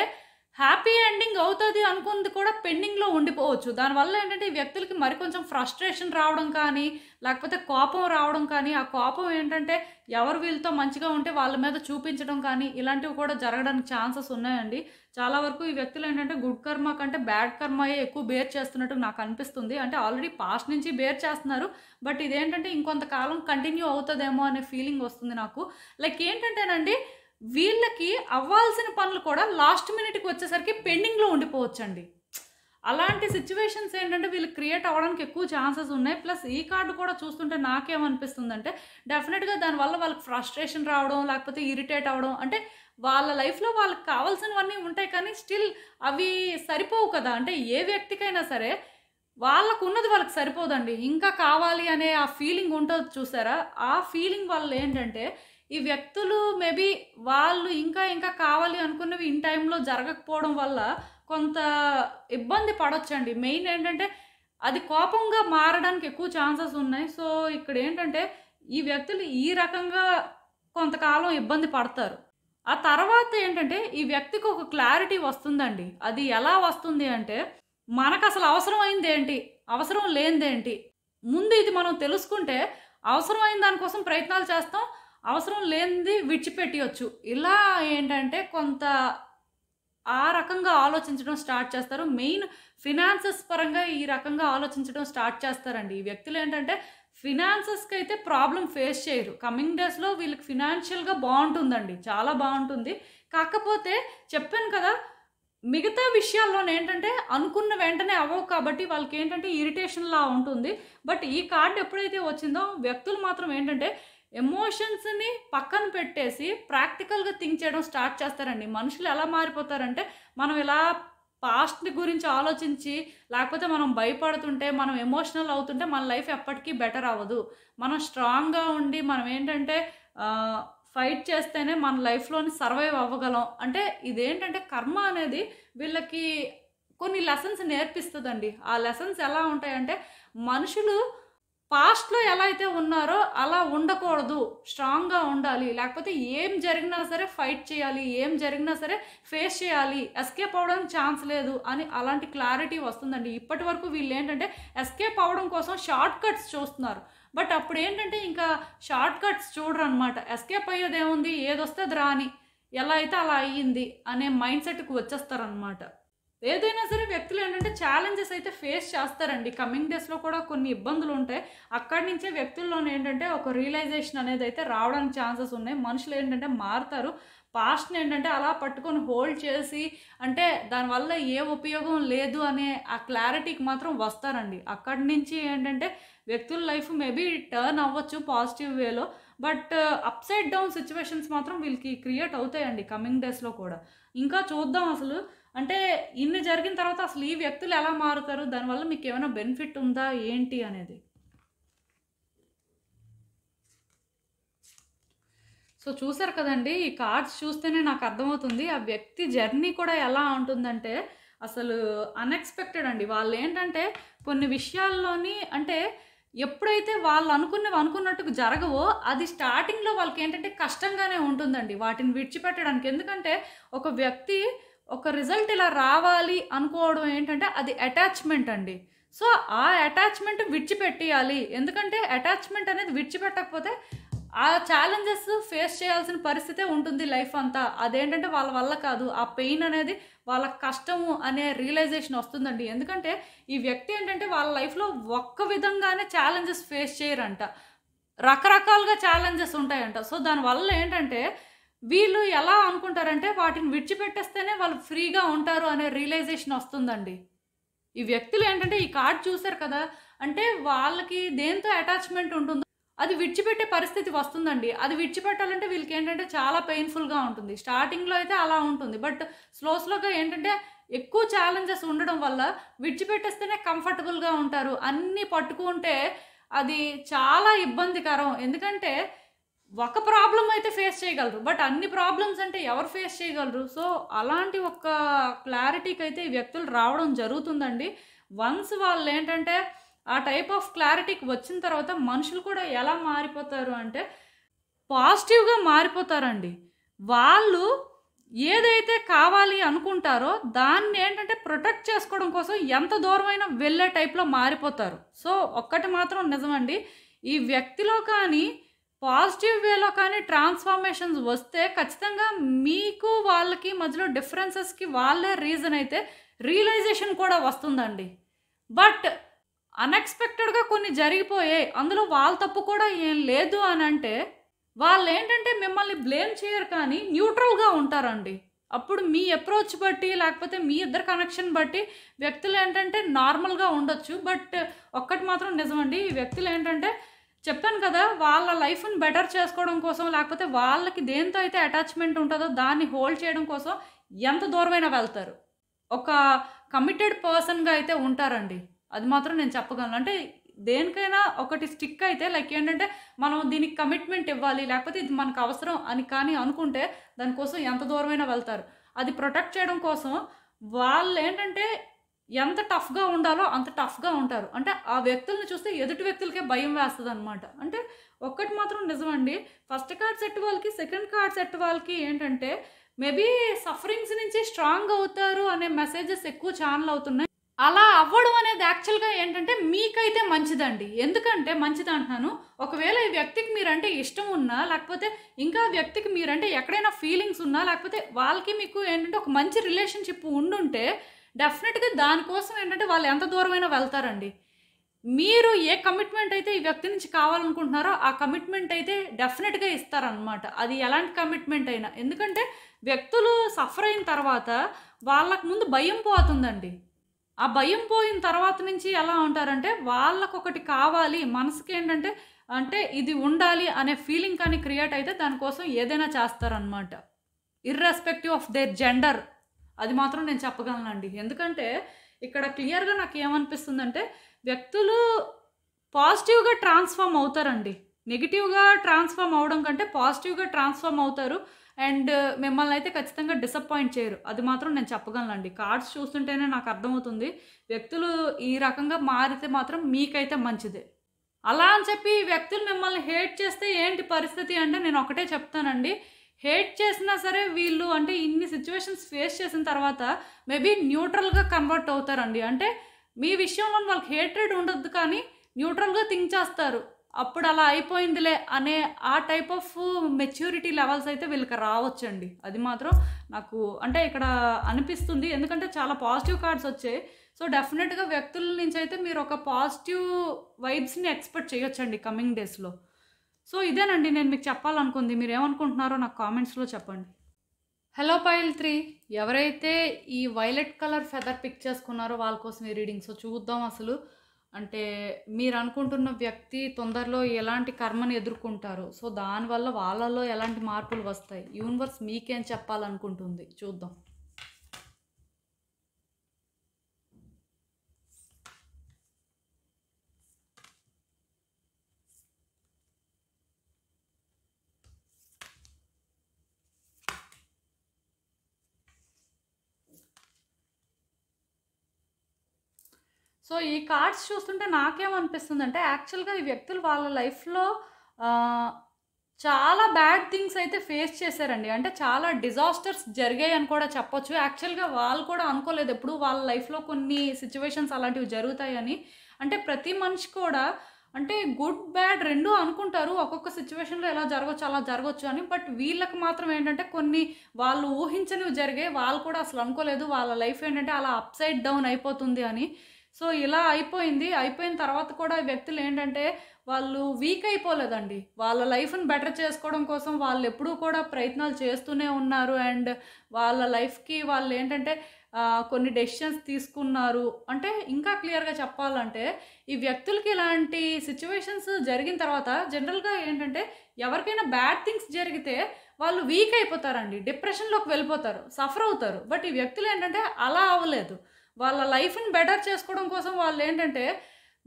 హ్యాపీ ఎండింగ్ అవుతది అనుకుంది కూడా పెండింగ్‌లో ఉండిపోవచ్చు. దానివల్ల ఏంటంటే ఈ వ్యక్తులకి మరికొంచెం ఫ్రస్ట్రేషన్ రావడం కానీ, లేకపోతే కోపం రావడం కానీ, ఆ కోపం ఏంటంటే ఎవరు వీళ్ళతో మంచిగా ఉంటే వాళ్ళ మీద చూపించడం కానీ, ఇలాంటివి కూడా జరగడానికి ఛాన్సెస్ ఉన్నాయండి. చాలా వరకు ఈ వ్యక్తులు ఏంటంటే గుడ్ కర్మ కంటే బ్యాడ్ కర్మయే ఎక్కువ బేర్ చేస్తున్నట్టు నాకు అనిపిస్తుంది. అంటే ఆల్రెడీ పాస్ట్ నుంచి బేర్ చేస్తున్నారు. బట్ ఇదేంటంటే ఇంకొంతకాలం కంటిన్యూ అవుతదేమో అనే ఫీలింగ్ వస్తుంది నాకు. లైక్ ఏంటంటేనండి వీళ్ళకి అవ్వాల్సిన పనులు కూడా లాస్ట్ మినిట్‌కి వచ్చేసరికి పెండింగ్‌లో ఉండిపోవచ్చండి. అలాంటి సిట్యుయేషన్స్ ఏంటంటే వీళ్ళకి క్రియేట్ అవ్వడానికి ఎక్కువ ఛాన్సెస్ ఉన్నాయి. ప్లస్ ఈ కార్డ్ కూడా చూస్తుంటే నాకేమనిపిస్తుందంటే డెఫినిట్‌గా దానివల్ల వాళ్ళకి ఫ్రస్ట్రేషన్ రావడం, లేకపోతే ఇరిటేట్ అవ్వడం, అంటే వాళ్ళ లైఫ్‌లో వాళ్ళకి కావాల్సినవన్నీ ఉంటాయి కానీ స్టిల్ అవి సరిపోవు కదా! అంటే ఏ వ్యక్తికైనా సరే వాళ్ళకున్నది వాళ్ళకి సరిపోదండి. ఇంకా కావాలి అనే ఆ ఫీలింగ్ ఉంటది చూసారా? ఆ ఫీలింగ్ వల్ల ఏంటంటే ఈ వ్యక్తులు మేబీ వాళ్ళు ఇంకా ఇంకా కావాలి అనుకున్నవి ఇన్ టైంలో జరగకపోవడం వల్ల కొంత ఇబ్బంది పడొచ్చండి. మెయిన్ ఏంటంటే అది కోపంగా మారడానికి ఎక్కువ ఛాన్సెస్ ఉన్నాయి. సో, ఇక్కడ ఏంటంటే ఈ వ్యక్తులు ఈ రకంగా కొంతకాలం ఇబ్బంది పడతారు. ఆ తర్వాత ఏంటంటే ఈ వ్యక్తికి ఒక క్లారిటీ వస్తుందండి. అది ఎలా వస్తుంది అంటే మనకసలు అవసరమైందేంటి? అవసరం లేనిదేంటి? ముందు ఇది మనం తెలుసుకుంటే అవసరమైన దాని కోసం ప్రయత్నాలు చేస్తాం. అవసరం లేనిది విడిచిపెట్టేయొచ్చు. ఇలా ఏంటంటే కొంత ఆ రకంగా ఆలోచించడం స్టార్ట్ చేస్తారు. మెయిన్ ఫినాన్సెస్ పరంగా ఈ రకంగా ఆలోచించడం స్టార్ట్ చేస్తారండి. ఈ వ్యక్తులు ఏంటంటే ఫినాన్సెస్‌కి అయితే ప్రాబ్లమ్ ఫేస్ చేయరు. కమింగ్ డేస్‌లో వీళ్ళకి ఫినాన్షియల్‌గా బావుంటుందండి. చాలా బావుంటుంది. కాకపోతే చెప్పాను కదా! మిగతా విషయాల్లోనేంటంటే అనుకున్న వెంటనే అవ్వవు కాబట్టి వాళ్ళకేంటంటే ఇరిటేషన్‌లా ఉంటుంది. బట్ ఈ కార్డ్ ఎప్పుడైతే వచ్చిందో వ్యక్తులు మాత్రం ఏంటంటే ఎమోషన్స్‌ని పక్కన పెట్టేసి ప్రాక్టికల్‌గా థింక్ చేయడం స్టార్ట్ చేస్తారండి. మనుషులు ఎలా మారిపోతారంటే మనం ఇలా పాస్ట్‌ని గురించి ఆలోచించి లేకపోతే మనం భయపడుతుంటే, మనం ఎమోషనల్ అవుతుంటే మన లైఫ్ ఎప్పటికీ బెటర్ అవ్వదు. మనం స్ట్రాంగ్‌గా ఉండి మనం ఏంటంటే ఫైట్ చేస్తేనే మన లైఫ్‌లోని సర్వైవ్ అవ్వగలం. అంటే ఇదేంటంటే కర్మ అనేది వీళ్ళకి కొన్ని లెసన్స్ నేర్పిస్తదండి. ఆ లెసన్స్ ఎలా ఉంటాయంటే మనుషులు పాస్ట్‌లో ఎలా అయితే ఉన్నారో అలా ఉండకూడదు. స్ట్రాంగ్‌గా ఉండాలి. లేకపోతే ఏం జరిగినా సరే ఫైట్ చేయాలి. ఏం జరిగినా సరే ఫేస్ చేయాలి. ఎస్కేప్ అవ్వడానికి ఛాన్స్ లేదు అని అలాంటి క్లారిటీ వస్తుందండి. ఇప్పటి వరకు వీళ్ళేంటంటే ఎస్కేప్ అవ్వడం కోసం షార్ట్ కట్స్ చూస్తున్నారు. బట్ అప్పుడేంటంటే ఇంకా షార్ట్ కట్స్ చూడరనమాట. ఎస్కేప్ అయ్యేదేముంది ఏదొస్తే అది రాని. ఎలా అయితే అలా అయ్యింది అనే మైండ్ సెట్‌కి వచ్చేస్తారనమాట. ఏదైనా సరే వ్యక్తులు ఏంటంటే ఛాలెంజెస్ అయితే ఫేస్ చేస్తారండి. కమింగ్ డేస్‌లో కూడా కొన్ని ఇబ్బందులు ఉంటాయి. అక్కడి నుంచే వ్యక్తుల్లోనే ఏంటంటే ఒక రియలైజేషన్ అనేది అయితే రావడానికి ఛాన్సెస్ ఉన్నాయి. మనుషులు ఏంటంటే మారుతారు. పాస్ట్‌ని ఏంటంటే అలా పట్టుకొని హోల్డ్ చేసి అంటే దానివల్ల ఏ ఉపయోగం లేదు అనే ఆ క్లారిటీకి మాత్రం వస్తారండి. అక్కడి నుంచి ఏంటంటే వ్యక్తుల లైఫ్ మేబీ టర్న్ అవ్వచ్చు పాజిటివ్ వేలో. బట్ అప్‌సైడ్ డౌన్ సిట్యుయేషన్స్ మాత్రం వీళ్ళకి క్రియేట్ అవుతాయండి కమింగ్ డేస్‌లో కూడా. ఇంకా చూద్దాం అసలు. అంటే ఇన్ని జరిగిన తర్వాత అసలు ఈ వ్యక్తులు ఎలా మారుతారు? దానివల్ల మీకేమైనా బెనిఫిట్ ఉందా? ఏంటి అనేది. సో చూసారు కదండీ! ఈ కార్డ్స్ చూస్తేనే నాకు అర్థమవుతుంది. ఆ వ్యక్తి జర్నీ కూడా ఎలా ఉంటుందంటే అసలు అన్‌ఎక్స్‌పెక్టెడ్ అండి. వాళ్ళేంటంటే కొన్ని విషయాల్లోని అంటే ఎప్పుడైతే వాళ్ళు అనుకున్నవి అనుకున్నట్టుగా జరగవో అది స్టార్టింగ్‌లో వాళ్ళకేంటంటే కష్టంగానే ఉంటుందండి. వాటిని విడిచిపెట్టడానికి. ఎందుకంటే ఒక వ్యక్తి ఒక రిజల్ట్ ఇలా రావాలి అనుకోవడం ఏంటంటే అది అటాచ్‌మెంట్ అండి. సో, ఆ అటాచ్‌మెంట్ విడిచిపెట్టేయాలి. ఎందుకంటే అటాచ్‌మెంట్ అనేది విడిచిపెట్టకపోతే ఆ ఛాలెంజెస్ ఫేస్ చేయాల్సిన పరిస్థితే ఉంటుంది లైఫ్ అంతా. అదేంటంటే వాళ్ళ వల్ల కాదు. ఆ పెయిన్ అనేది వాళ్ళ కష్టము అనే రియలైజేషన్ వస్తుందండి. ఎందుకంటే ఈ వ్యక్తి ఏంటంటే వాళ్ళ లైఫ్‌లో ఒక్క విధంగానే ఛాలెంజెస్ ఫేస్ చేయరంట. రకరకాలుగా ఛాలెంజెస్ ఉంటాయంట. సో, దానివల్ల ఏంటంటే వీళ్ళు ఎలా అనుకుంటారంటే వాటిని విడిచిపెట్టేస్తేనే వాళ్ళు ఫ్రీగా ఉంటారు అనే రియలైజేషన్ వస్తుందండి. ఈ వ్యక్తులు ఏంటంటే ఈ కార్డ్ చూసారు కదా! అంటే వాళ్ళకి దేనితో అటాచ్‌మెంట్ ఉంటుందో అది విడిచిపెట్టే పరిస్థితి వస్తుందండి. అది విడిచిపెట్టాలంటే వీళ్ళకేంటంటే చాలా పెయిన్‌ఫుల్‌గా ఉంటుంది. స్టార్టింగ్‌లో అయితే అలా ఉంటుంది. బట్ స్లోగా ఏంటంటే ఎక్కువ ఛాలెంజెస్ ఉండడం వల్ల విడిచిపెట్టేస్తేనే కంఫర్టబుల్‌గా ఉంటారు. అన్నీ పట్టుకుంటే అది చాలా ఇబ్బందికరం. ఎందుకంటే ఒక ప్రాబ్లమ్ అయితే ఫేస్ చేయగలరు. బట్ అన్ని ప్రాబ్లమ్స్ అంటే ఎవరు ఫేస్ చేయగలరు? సో, అలాంటి ఒక క్లారిటీకైతే ఈ వ్యక్తులు రావడం జరుగుతుందండి. వన్స్ వాళ్ళేంటంటే ఆ టైప్ ఆఫ్ క్లారిటీకి వచ్చిన తర్వాత మనుషులు కూడా ఎలా మారిపోతారు అంటే పాజిటివ్‌గా మారిపోతారండి. వాళ్ళు ఏదైతే కావాలి అనుకుంటారో దాన్నేంటంటే ప్రొటెక్ట్ చేసుకోవడం కోసం ఎంత దూరమైనా వెళ్ళే టైప్‌లో మారిపోతారు. సో, ఒక్కటి మాత్రం నిజమండి. ఈ వ్యక్తిలో కానీ పాజిటివ్ వేలో కానీ ట్రాన్స్‌ఫర్మేషన్స్ వస్తే ఖచ్చితంగా మీకు వాళ్ళకి మధ్యలో డిఫరెన్సెస్‌కి వాళ్ళే రీజన్ అయితే రియలైజేషన్ కూడా వస్తుందండి. బట్ అన్‌ఎక్స్‌పెక్టెడ్‌గా కొన్ని జరిగిపోయాయి. అందులో వాళ్ళ తప్పు కూడా ఏం లేదు అనంటే వాళ్ళేంటంటే మిమ్మల్ని బ్లేమ్ చేయరు కానీ న్యూట్రల్‌గా ఉంటారండి. అప్పుడు మీ అప్రోచ్ బట్టి లేకపోతే మీ ఇద్దరి కనెక్షన్ బట్టి వ్యక్తులేంటంటే నార్మల్‌గా ఉండొచ్చు. బట్ ఒక్కటి మాత్రం నిజమండి. ఈ వ్యక్తులేంటంటే చెప్పాను కదా! వాళ్ళ లైఫ్‌ని బెటర్ చేసుకోవడం కోసం లేకపోతే వాళ్ళకి దేనితో అయితే అటాచ్‌మెంట్ ఉంటదో దాన్ని హోల్డ్ చేయడం కోసం ఎంత దూరమైనా వెళ్తారు. ఒక కమిటెడ్ పర్సన్‌గా అయితే ఉంటారండి. అది మాత్రం నేను చెప్పగలను. అంటే దేనికైనా ఒకటి స్టిక్ అయితే లైక్ ఏంటంటే మనం దీనికి కమిట్మెంట్ ఇవ్వాలి. లేకపోతే ఇది మనకు అవసరం అని కానీ అనుకుంటే దానికోసం ఎంత దూరమైనా వెళ్తారు. అది ప్రొటెక్ట్ చేయడం కోసం వాళ్ళేంటంటే ఎంత టఫ్‌గా ఉండాలో అంత టఫ్‌గా ఉంటారు. అంటే ఆ వ్యక్తుల్ని చూస్తే ఎదుటి వ్యక్తులకే భయం వేస్తదనమాట. అంటే ఒక్కటి మాత్రం నిజమండి. ఫస్ట్ కార్డ్ సెట్ వాళ్ళకి, సెకండ్ కార్డ్ సెట్ వాళ్ళకి ఏంటంటే మేబీ సఫరింగ్స్ నుంచి స్ట్రాంగ్ అవుతారు అనే మెసేజెస్ ఎక్కువ ఛానెల్ అవుతున్నాయి. అలా అవ్వడం అనేది యాక్చువల్‌గా ఏంటంటే మీకైతే మంచిదండి. ఎందుకంటే మంచిది అంటున్నాను. ఒకవేళ ఈ వ్యక్తికి మీరంటే ఇష్టం ఉన్నా, లేకపోతే ఇంకా ఆ వ్యక్తికి మీరంటే ఎక్కడైనా ఫీలింగ్స్ ఉన్నా, లేకపోతే వాళ్ళకి మీకు ఏంటంటే ఒక మంచి రిలేషన్‌షిప్ ఉండుంటే డెఫినిట్‌గా దానికోసం ఏంటంటే వాళ్ళు ఎంత దూరమైనా వెళ్తారండి. మీరు ఏ కమిట్మెంట్ అయితే ఈ వ్యక్తి నుంచి కావాలనుకుంటున్నారో ఆ కమిట్మెంట్ అయితే డెఫినెట్‌గా ఇస్తారనమాట. అది ఎలాంటి కమిట్మెంట్ అయినా. ఎందుకంటే వ్యక్తులు సఫర్ అయిన తర్వాత వాళ్ళకి ముందు భయం పోతుందండి. ఆ భయం పోయిన తర్వాత నుంచి ఎలా ఉంటారంటే వాళ్ళకొకటి కావాలి. మనసుకేంటంటే అంటే ఇది ఉండాలి అనే ఫీలింగ్ కానీ క్రియేట్ అయితే దానికోసం ఏదైనా చేస్తారనమాట. Irrespective of their gender. అది మాత్రం నేను చెప్పగలనండి. ఎందుకంటే ఇక్కడ క్లియర్‌గా నాకేమనిపిస్తుందంటే వ్యక్తులు పాజిటివ్‌గా ట్రాన్స్‌ఫార్మ్ అవుతారండి. నెగెటివ్‌గా ట్రాన్స్‌ఫార్మ్ అవ్వడం కంటే పాజిటివ్‌గా ట్రాన్స్‌ఫార్మ్ అవుతారు. అండ్ మిమ్మల్నయితే ఖచ్చితంగా డిసప్పాయింట్ చేయరు. అది మాత్రం నేను చెప్పగలనండి. కార్డ్స్ చూస్తుంటేనే నాకు అర్థమవుతుంది. వ్యక్తులు ఈ రకంగా మారితే మాత్రం మీకైతే మంచిదే. అలా అని చెప్పి ఈ వ్యక్తులు మిమ్మల్ని హేట్ చేస్తే ఏంటి పరిస్థితి అంటే నేను ఒకటే చెప్తానండి. హేట్ చేసినా సరే వీళ్ళు అంటే ఇన్ని సిట్యుయేషన్స్ ఫేస్ చేసిన తర్వాత మేబీ న్యూట్రల్‌గా కన్వర్ట్ అవుతారండి. అంటే మీ విషయంలో వాళ్ళకి హేట్రెడ్ ఉండొద్దు కానీ న్యూట్రల్‌గా థింక్ చేస్తారు. అప్పుడు అలా అయిపోయిందిలే అనే ఆ టైప్ ఆఫ్ మెచ్యూరిటీ లెవెల్స్ అయితే వీళ్ళకి రావచ్చండి. అది మాత్రం నాకు అంటే ఇక్కడ అనిపిస్తుంది. ఎందుకంటే చాలా పాజిటివ్ కార్డ్స్ వచ్చాయి. సో, డెఫినెట్‌గా వ్యక్తుల నుంచి అయితే మీరు ఒక పాజిటివ్ వైబ్స్‌ని ఎక్స్‌పెక్ట్ చేయొచ్చండి కమింగ్ డేస్‌లో. సో, ఇదేనండి నేను మీకు చెప్పాలనుకుంది. మీరేమనుకుంటున్నారో నాకు కామెంట్స్‌లో చెప్పండి. హలో పైల్ 3 ఎవరైతే ఈ వైలెట్ కలర్ ఫెదర్ పిక్ చేసుకున్నారో వాళ్ళ కోసం ఈ రీడింగ్. సో, చూద్దాం అసలు. అంటే మీరనుకుంటున్న వ్యక్తి తొందరలో ఎలాంటి కర్మని ఎదుర్కొంటారో, సో, దానివల్ల వాళ్ళలో ఎలాంటి మార్పులు వస్తాయి. యూనివర్స్ మీకేం చెప్పాలనుకుంటుంది చూద్దాం. సో, ఈ కార్డ్స్ చూస్తుంటే నాకేమనిపిస్తుందంటే, యాక్చువల్‌గా ఈ వ్యక్తులు వాళ్ళ లైఫ్‌లో ఆహ్, చాలా బ్యాడ్ థింగ్స్ అయితే ఫేస్ చేశారండి. అంటే చాలా డిజాస్టర్స్ జరిగాయని కూడా చెప్పొచ్చు. యాక్చువల్‌గా వాళ్ళు కూడా అనుకోలేదు ఎప్పుడు వాళ్ళ లైఫ్‌లో కొన్ని సిట్యుయేషన్స్ అలాంటివి జరుగుతాయని. అంటే ప్రతి మనిషి కూడా అంటే గుడ్, బ్యాడ్ రెండూ అనుకుంటారు. ఒక్కొక్క సిట్యుయేషన్‌లో ఎలా జరగొచ్చు, అలా జరగొచ్చు అని. బట్ వీళ్ళకి మాత్రం ఏంటంటే కొన్ని వాళ్ళు ఊహించనివి జరిగాయి. వాళ్ళు కూడా అసలు అనుకోలేదు. వాళ్ళ లైఫ్ ఏంటంటే అలా అప్‌సైడ్ డౌన్ అయిపోతుంది అని. సో, ఇలా అయిపోయింది. అయిపోయిన తర్వాత కూడా ఈ వ్యక్తులు ఏంటంటే, వాళ్ళు వీక్ అయిపోలేదండి. వాళ్ళ లైఫ్‌ని బెటర్ చేసుకోవడం కోసం వాళ్ళెప్పుడూ కూడా ప్రయత్నాలు చేస్తూనే ఉన్నారు. అండ్ వాళ్ళ లైఫ్‌కి వాళ్ళేంటంటే కొన్ని డెసిషన్స్ తీసుకున్నారు. అంటే ఇంకా క్లియర్‌గా చెప్పాలంటే, ఈ వ్యక్తులకి ఇలాంటి సిట్యుయేషన్స్ జరిగిన తర్వాత జనరల్‌గా ఏంటంటే, ఎవరికైనా బ్యాడ్ థింగ్స్ జరిగితే వాళ్ళు వీక్ అయిపోతారండి. డిప్రెషన్‌లోకి వెళ్ళిపోతారు. సఫర్ అవుతారు. బట్ ఈ వ్యక్తులు ఏంటంటే అలా అవ్వలేదు. వాళ్ళ లైఫ్‌ని బెటర్ చేసుకోవడం కోసం వాళ్ళేంటంటే,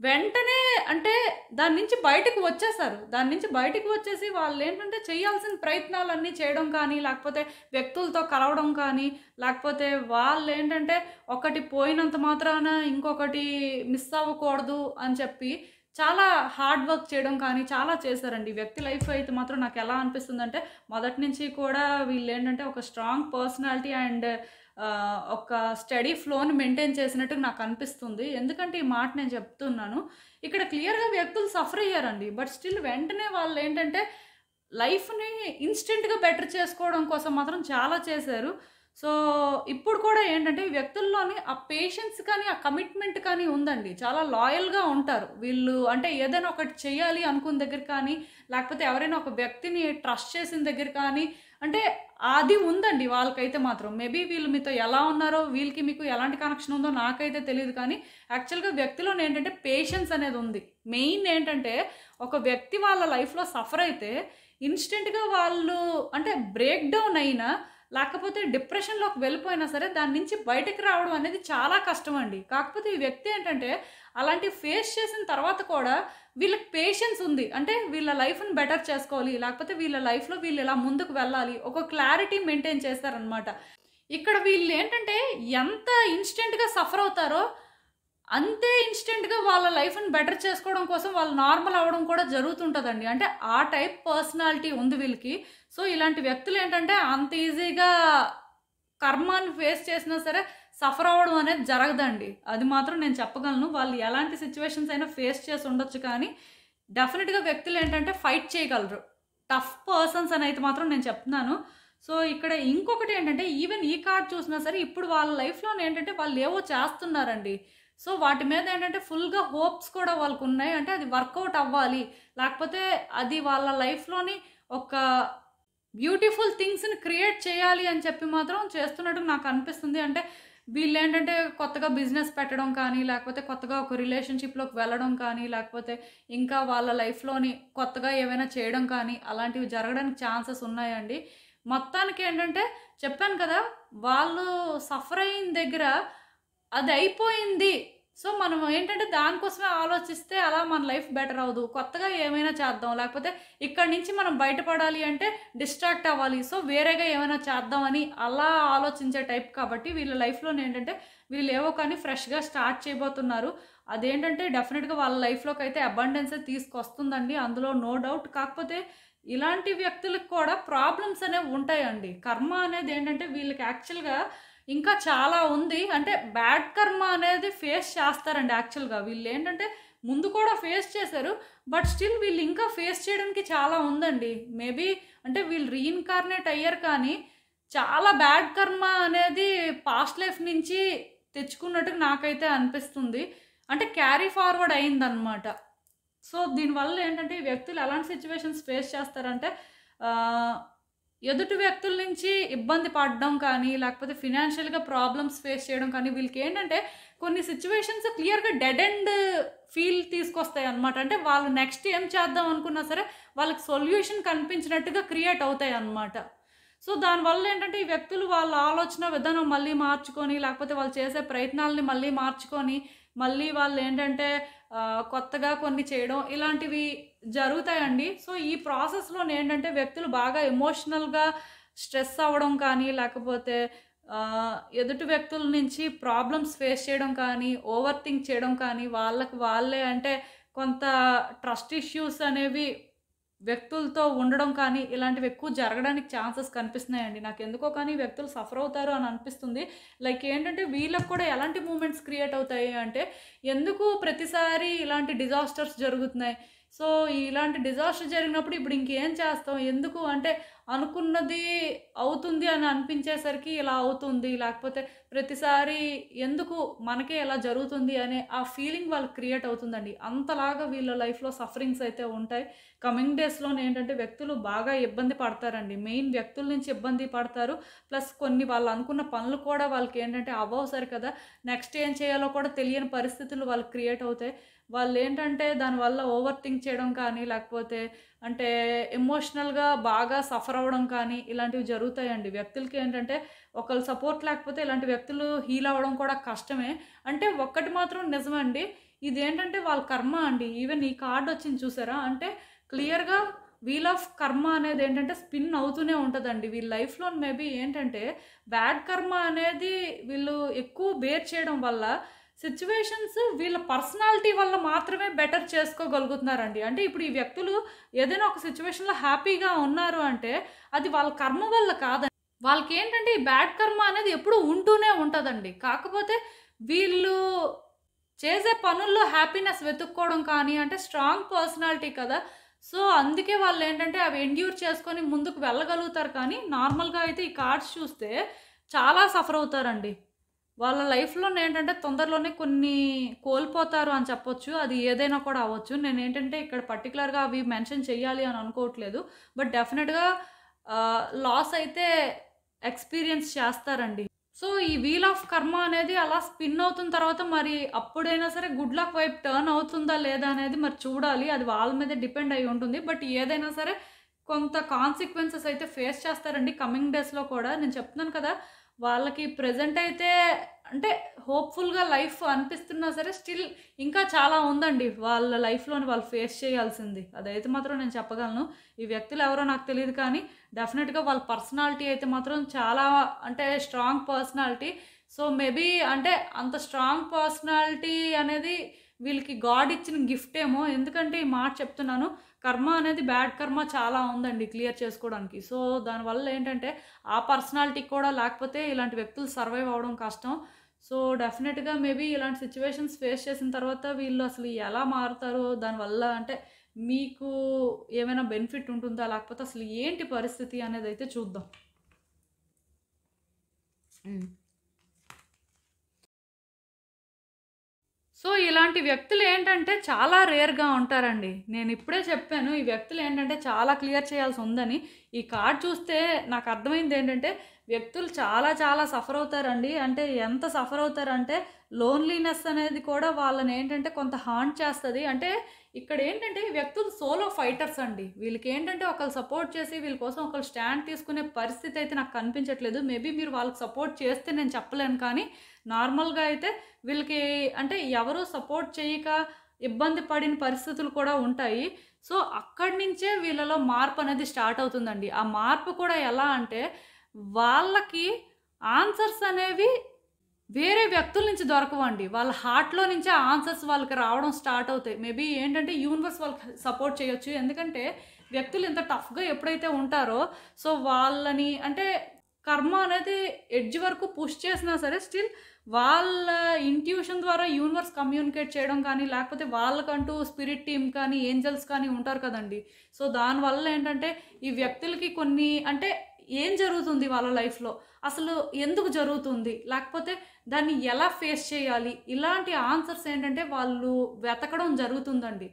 వెంటనే అంటే దాని నుంచి బయటకి వచ్చేసారు. దాని నుంచి బయటికి వచ్చేసి వాళ్ళేంటంటే చేయాల్సిన ప్రయత్నాలన్నీ చేయడం కానీ, లేకపోతే వ్యక్తులతో కలవడం కానీ, లేకపోతే వాళ్ళేంటంటే ఒకటి పోయినంత మాత్రాన ఇంకొకటి మిస్ అవ్వకూడదు అని చెప్పి చాలా హార్డ్ వర్క్ చేయడం కానీ చాలా చేశారండి. ఈ వ్యక్తి లైఫ్ అయితే మాత్రం నాకెలా అనిపిస్తుందంటే, మొదటి నుంచి కూడా వీళ్ళేంటంటే ఒక స్ట్రాంగ్ పర్సనాలిటీ అండ్ ఒక స్టడీ ఫ్లోని మెయింటైన్ చేసినట్టు నాకు అనిపిస్తుంది. ఎందుకంటే ఈ మాట నేను చెప్తున్నాను. ఇక్కడ క్లియర్‌గా వ్యక్తులు సఫర్ అయ్యారండి. బట్ స్టిల్ వెంటనే వాళ్ళేంటంటే లైఫ్‌ని ఇన్‌స్టంట్‌గా బెటర్ చేసుకోవడం కోసం మాత్రం చాలా చేశారు. సో, ఇప్పుడు కూడా ఏంటంటే ఈ వ్యక్తుల్లోని ఆ పేషెన్స్ కానీ, ఆ కమిట్మెంట్ కానీ ఉందండి. చాలా లాయల్‌గా ఉంటారు. వీళ్ళు అంటే ఏదైనా ఒకటి చేయాలి అనుకున్న దగ్గర కానీ, లేకపోతే ఎవరైనా ఒక వ్యక్తిని ట్రస్ట్ చేసిన దగ్గర కానీ, అంటే అది ఉందండి వాళ్ళకైతే మాత్రం. మేబీ వీళ్ళు మీతో ఎలా ఉన్నారో, వీళ్ళకి మీకు ఎలాంటి కనెక్షన్ ఉందో నాకైతే తెలీదు కానీ, యాక్చువల్‌గా వ్యక్తిలోనే ఏంటంటే పేషెన్స్ అనేది ఉంది. మెయిన్ ఏంటంటే ఒక వ్యక్తి వాళ్ళ లైఫ్‌లో సఫర్ అయితే ఇన్‌స్టంట్‌గా వాళ్ళు అంటే బ్రేక్ డౌన్ అయినా, లేకపోతే డిప్రెషన్‌లోకి వెళ్ళిపోయినా సరే దాని నుంచి బయటకి రావడం అనేది చాలా కష్టమండి. కాకపోతే ఈ వ్యక్తి ఏంటంటే అలాంటివి ఫేస్ చేసిన తర్వాత కూడా వీళ్ళకి పేషెన్స్ ఉంది. అంటే వీళ్ళ లైఫ్‌ని బెటర్ చేసుకోవాలి. లేకపోతే వీళ్ళ లైఫ్‌లో వీళ్ళు ఇలా ముందుకు వెళ్ళాలి. ఒక క్లారిటీ మెయింటైన్ చేస్తారనమాట. ఇక్కడ వీళ్ళేంటంటే ఎంత ఇన్‌స్టంట్‌గా సఫర్ అవుతారో అంతే ఇన్‌స్టంట్‌గా వాళ్ళ లైఫ్‌ని బెటర్ చేసుకోవడం కోసం వాళ్ళు నార్మల్ అవ్వడం కూడా జరుగుతుంటదండి. అంటే ఆ టైప్ పర్సనాలిటీ ఉంది వీళ్ళకి. సో, ఇలాంటి వ్యక్తులేంటంటే అంత ఈజీగా కర్మని ఫేస్ చేసినా సరే సఫర్ అవ్వడం అనేది జరగదండి. అది మాత్రం నేను చెప్పగలను. వాళ్ళు ఎలాంటి సిచ్యువేషన్స్ అయినా ఫేస్ చేసి ఉండొచ్చు, కానీ డెఫినెట్‌గా వ్యక్తులు ఏంటంటే ఫైట్ చేయగలరు. టఫ్ పర్సన్స్ అని అయితే మాత్రం నేను చెప్తున్నాను. సో, ఇక్కడ ఇంకొకటి ఏంటంటే ఈవెన్ ఈ కార్డ్ చూసినా సరే ఇప్పుడు వాళ్ళ లైఫ్‌లోనే ఏంటంటే వాళ్ళు ఏవో చేస్తున్నారండి. సో, వాటి మీద ఏంటంటే ఫుల్‌గా హోప్స్ కూడా వాళ్ళకున్నాయి. అంటే అది వర్కౌట్ అవ్వాలి. లేకపోతే అది వాళ్ళ లైఫ్‌లోని ఒక బ్యూటిఫుల్ థింగ్స్‌ని క్రియేట్ చేయాలి అని చెప్పి మాత్రం చేస్తున్నట్టు నాకు అనిపిస్తుంది. అంటే వీళ్ళేంటంటే కొత్తగా బిజినెస్ పెట్టడం కానీ, లేకపోతే కొత్తగా ఒక రిలేషన్‌షిప్‌లోకి వెళ్ళడం కానీ, లేకపోతే ఇంకా వాళ్ళ లైఫ్‌లోని కొత్తగా ఏవైనా చేయడం కానీ, అలాంటివి జరగడానికి ఛాన్సెస్ ఉన్నాయండి. మొత్తానికి ఏంటంటే చెప్పాను కదా! వాళ్ళు సఫర్ అయిన దగ్గర అది అయిపోయింది. సో, మనం ఏంటంటే దానికోసమే ఆలోచిస్తే అలా మన లైఫ్ బెటర్ అవ్వదు. కొత్తగా ఏమైనా చేద్దాం. లేకపోతే ఇక్కడి నుంచి మనం బయటపడాలి అంటే డిస్ట్రాక్ట్ అవ్వాలి. సో, వేరేగా ఏమైనా చేద్దాం అని అలా ఆలోచించే టైప్ కాబట్టి వీళ్ళ లైఫ్‌లోనే ఏంటంటే వీళ్ళేవో కానీ ఫ్రెష్‌గా స్టార్ట్ చేయబోతున్నారు. అదేంటంటే డెఫినిట్‌గా వాళ్ళ లైఫ్‌లోకైతే అబండెన్సే తీసుకొస్తుందండి. అందులో నో డౌట్. కాకపోతే ఇలాంటి వ్యక్తులకు కూడా ప్రాబ్లమ్స్ అనేవి ఉంటాయండి. కర్మ అనేది ఏంటంటే వీళ్ళకి యాక్చువల్‌గా ఇంకా చాలా ఉంది. అంటే బ్యాడ్ కర్మ అనేది ఫేస్ చేస్తారండి యాక్చువల్‌గా. వీళ్ళేంటంటే ముందు కూడా ఫేస్ చేశారు. బట్ స్టిల్ వీళ్ళు ఇంకా ఫేస్ చేయడానికి చాలా ఉందండి. మేబీ అంటే వీళ్ళు రీఇన్కార్నేట్ అయ్యారు, కానీ చాలా బ్యాడ్ కర్మ అనేది పాస్ట్ లైఫ్ నుంచి తెచ్చుకున్నట్టు నాకైతే అనిపిస్తుంది. అంటే క్యారీ ఫార్వర్డ్ అయిందనమాట. సో, దీనివల్ల ఏంటంటే ఈ వ్యక్తులు ఎలాంటి సిచ్యువేషన్స్ ఫేస్ చేస్తారంటే ఎదుటి వ్యక్తుల నుంచి ఇబ్బంది పడడం కానీ, లేకపోతే ఫినాన్షియల్‌గా ప్రాబ్లమ్స్ ఫేస్ చేయడం కానీ, వీళ్ళకేంటంటే కొన్ని సిచ్యువేషన్స్ క్లియర్‌గా డెడ్ ఎండ్ ఫీల్ తీసుకొస్తాయన్నమాట. అంటే వాళ్ళు నెక్స్ట్ ఏం చేద్దాం అనుకున్నా సరే వాళ్ళకి సొల్యూషన్ కనిపించినట్టుగా క్రియేట్ అవుతాయన్నమాట. సో, దానివల్ల ఏంటంటే ఈ వ్యక్తులు వాళ్ళ ఆలోచన విధానం మళ్ళీ మార్చుకొని, లేకపోతే వాళ్ళు చేసే ప్రయత్నాలని మళ్ళీ మార్చుకొని, మళ్ళీ వాళ్ళేంటంటే కొత్తగా కొన్ని చేయడం ఇలాంటివి జరుగుతాయండి. సో, ఈ ప్రాసెస్‌లోనేంటంటే వ్యక్తులు బాగా ఎమోషనల్‌గా స్ట్రెస్ అవ్వడం కానీ, లేకపోతే ఎదుటి వ్యక్తుల నుంచి ప్రాబ్లమ్స్ ఫేస్ చేయడం కానీ, ఓవర్ థింక్ చేయడం కానీ, వాళ్ళకి వాళ్ళే అంటే కొంత ట్రస్ట్ ఇష్యూస్ అనేవి వ్యక్తులతో ఉండడం కానీ, ఇలాంటివి ఎక్కువ జరగడానికి ఛాన్సెస్ కనిపిస్తున్నాయండి. నాకెందుకో కానీ వ్యక్తులు సఫర్ అవుతారు అని అనిపిస్తుంది. లైక్ ఏంటంటే వీళ్ళకి కూడా ఎలాంటి మూమెంట్స్ క్రియేట్ అవుతాయి అంటే, ఎందుకు ప్రతిసారి ఇలాంటి డిజాస్టర్స్ జరుగుతున్నాయి. సో, ఇలాంటి డిజాస్టర్ జరిగినప్పుడు ఇప్పుడు ఇంకేం చేస్తాం? ఎందుకు అంటే అనుకున్నది అవుతుంది అని అనిపించేసరికి ఇలా అవుతుంది. లేకపోతే ప్రతిసారి ఎందుకు మనకే ఇలా జరుగుతుంది అనే ఆ ఫీలింగ్ వాళ్ళకి క్రియేట్ అవుతుందండి. అంతలాగా వీళ్ళ లైఫ్‌లో సఫరింగ్స్ అయితే ఉంటాయి. కమింగ్ డేస్‌లోనే ఏంటంటే వ్యక్తులు బాగా ఇబ్బంది పడతారండి. మెయిన్ వ్యక్తుల నుంచి ఇబ్బంది పడతారు. ప్లస్ కొన్ని వాళ్ళు అనుకున్న పనులు కూడా వాళ్ళకేంటంటే అవ్వవు సరికదా! నెక్స్ట్ ఏం చేయాలో కూడా తెలియని పరిస్థితులు వాళ్ళకి క్రియేట్ అవుతాయి. వాళ్ళేంటంటే దానివల్ల ఓవర్ థింక్ చేయడం కానీ, లేకపోతే అంటే ఎమోషనల్‌గా బాగా సఫర్ అవ్వడం కానీ, ఇలాంటివి జరుగుతాయండి. వ్యక్తులకి ఏంటంటే ఒకళ్ళ సపోర్ట్ లేకపోతే ఇలాంటి వ్యక్తులు హీల్ అవ్వడం కూడా కష్టమే. అంటే ఒక్కటి మాత్రం నిజమండి. ఇదేంటంటే వాళ్ళ కర్మ అండి. ఈవెన్ ఈ కార్డ్ వచ్చింది చూసారా? అంటే క్లియర్‌గా వీల్ ఆఫ్ కర్మ అనేది ఏంటంటే స్పిన్ అవుతూనే ఉంటదండి. వీళ్ళ లైఫ్‌లో మేబీ ఏంటంటే బ్యాడ్ కర్మ అనేది వీళ్ళు ఎక్కువ బేర్ చేయడం వల్ల సిచ్యువేషన్స్ వీళ్ళ పర్సనాలిటీ వల్ల మాత్రమే బెటర్ చేసుకోగలుగుతున్నారండి. అంటే ఇప్పుడు ఈ వ్యక్తులు ఏదైనా ఒక సిచ్యువేషన్‌లో హ్యాపీగా ఉన్నారు అంటే అది వాళ్ళ కర్మ వల్ల కాదండి. వాళ్ళకేంటంటే ఈ బ్యాడ్ కర్మ అనేది ఎప్పుడూ ఉంటూనే ఉంటదండి. కాకపోతే వీళ్ళు చేసే పనుల్లో హ్యాపీనెస్ వెతుక్కోవడం కానీ, అంటే స్ట్రాంగ్ పర్సనాలిటీ కదా! సో, అందుకే వాళ్ళేంటంటే అవి ఎండ్యూర్ చేసుకొని ముందుకు వెళ్ళగలుగుతారు. కానీ నార్మల్‌గా అయితే ఈ కార్డ్స్ చూస్తే చాలా సఫర్ అవుతారండి. వాళ్ళ లైఫ్‌లోనేంటంటే తొందరలోనే కొన్ని కోల్పోతారు అని చెప్పొచ్చు. అది ఏదైనా కూడా అవ్వచ్చు. నేనేంటంటే ఇక్కడ పర్టిక్యులర్‌గా అవి మెన్షన్ చెయ్యాలి అని అనుకోవట్లేదు. బట్ డెఫినిట్‌గా లాస్ అయితే ఎక్స్‌పీరియన్స్ చేస్తారండి. సో, ఈ వీల్ ఆఫ్ కర్మ అనేది అలా స్పిన్ అవుతున్న తర్వాత మరి అప్పుడైనా సరే గుడ్ లక్ వైపు టర్న్ అవుతుందా లేదా అనేది మరి చూడాలి. అది వాళ్ళ మీదే డిపెండ్ అయ్యి ఉంటుంది. బట్ ఏదైనా సరే కొంత కాన్సిక్వెన్సెస్ అయితే ఫేస్ చేస్తారండి కమింగ్ డేస్‌లో కూడా. నేను చెప్తున్నాను కదా! వాళ్ళకి ప్రెజెంట్ అయితే అంటే హోప్‌ఫుల్‌గా లైఫ్ అనిపిస్తున్నా సరే స్టిల్ ఇంకా చాలా ఉందండి వాళ్ళ లైఫ్‌లోని వాళ్ళు ఫేస్ చేయాల్సింది. అదైతే మాత్రం నేను చెప్పగలను. ఈ వ్యక్తులు ఎవరో నాకు తెలీదు, కానీ డెఫినిట్‌గా వాళ్ళ పర్సనాలిటీ అయితే మాత్రం చాలా అంటే స్ట్రాంగ్ పర్సనాలిటీ. సో, మేబీ అంటే అంత స్ట్రాంగ్ పర్సనాలిటీ అనేది వీళ్ళకి గాడ్ ఇచ్చిన గిఫ్ట్ ఏమో. ఎందుకంటే ఈ మాట చెప్తున్నాను. కర్మ అనేది బ్యాడ్ కర్మ చాలా ఉందండి క్లియర్ చేసుకోవడానికి. సో, దానివల్ల ఏంటంటే ఆ పర్సనాలిటీ కూడా లేకపోతే ఇలాంటి వ్యక్తులు సర్వైవ్ అవ్వడం కష్టం. సో డెఫినెట్గా మేబీ ఇలాంటి సిచ్యువేషన్స్ ఫేస్ చేసిన తర్వాత వీళ్ళు అసలు ఎలా మారుతారో, దానివల్ల అంటే మీకు ఏమైనా బెనిఫిట్ ఉంటుందా, లేకపోతే అసలు ఏంటి పరిస్థితి అనేది అయితే చూద్దాం. సో ఇలాంటి వ్యక్తులు ఏంటంటే చాలా రేర్గా ఉంటారండి. నేను ఇప్పుడే చెప్పాను ఈ వ్యక్తులు ఏంటంటే చాలా క్లియర్ చేయాల్సి ఉందని. ఈ కార్డ్ చూస్తే నాకు అర్థమైంది ఏంటంటే వ్యక్తులు చాలా చాలా సఫర్ అవుతారండి. అంటే ఎంత సఫర్ అవుతారంటే లోన్లీనెస్ అనేది కూడా వాళ్ళని ఏంటంటే కొంత హాంట్ చేస్తుంది. అంటే ఇక్కడ ఏంటంటే ఈ వ్యక్తులు సోలో ఫైటర్స్ అండి. వీళ్ళకి ఏంటంటే ఒకళ్ళు సపోర్ట్ చేసి వీళ్ళ కోసం ఒకళ్ళు స్టాండ్ తీసుకునే పరిస్థితి అయితే నాకు కనిపించట్లేదు. మేబీ మీరు వాళ్ళకి సపోర్ట్ చేస్తే నేను చెప్పలేను, కానీ నార్మల్గా అయితే వీళ్ళకి అంటే ఎవరు సపోర్ట్ చేయక ఇబ్బంది పడిన పరిస్థితులు కూడా ఉంటాయి. సో అక్కడి నుంచే వీళ్ళలో మార్పు అనేది స్టార్ట్ అవుతుందండి. ఆ మార్పు కూడా ఎలా అంటే వాళ్ళకి ఆన్సర్స్ అనేవి వేరే వ్యక్తుల నుంచి దొరకవండి. వాళ్ళ హార్ట్లో నుంచే ఆన్సర్స్ వాళ్ళకి రావడం స్టార్ట్ అవుతాయి. మేబీ ఏంటంటే యూనివర్స్ వాళ్ళకి సపోర్ట్ చేయొచ్చు. ఎందుకంటే వ్యక్తులు ఇంత టఫ్గా ఎప్పుడైతే ఉంటారో సో వాళ్ళని అంటే కర్మ అనేది ఎడ్జ్ వరకు పుష్ చేసినా సరే స్టిల్ వాళ్ళ ఇంట్యూషన్ ద్వారా యూనివర్స్ కమ్యూనికేట్ చేయడం కానీ, లేకపోతే వాళ్ళకంటూ స్పిరిట్ టీమ్ కానీ ఏంజల్స్ కానీ ఉంటారు కదండి. సో దానివల్ల ఏంటంటే ఈ వ్యక్తులకి కొన్ని అంటే ఏం జరుగుతుంది వాళ్ళ లైఫ్లో, అసలు ఎందుకు జరుగుతుంది, లేకపోతే దాన్ని ఎలా ఫేస్ చేయాలి, ఇలాంటి ఆన్సర్స్ ఏంటంటే వాళ్ళు వెతకడం జరుగుతుందండి.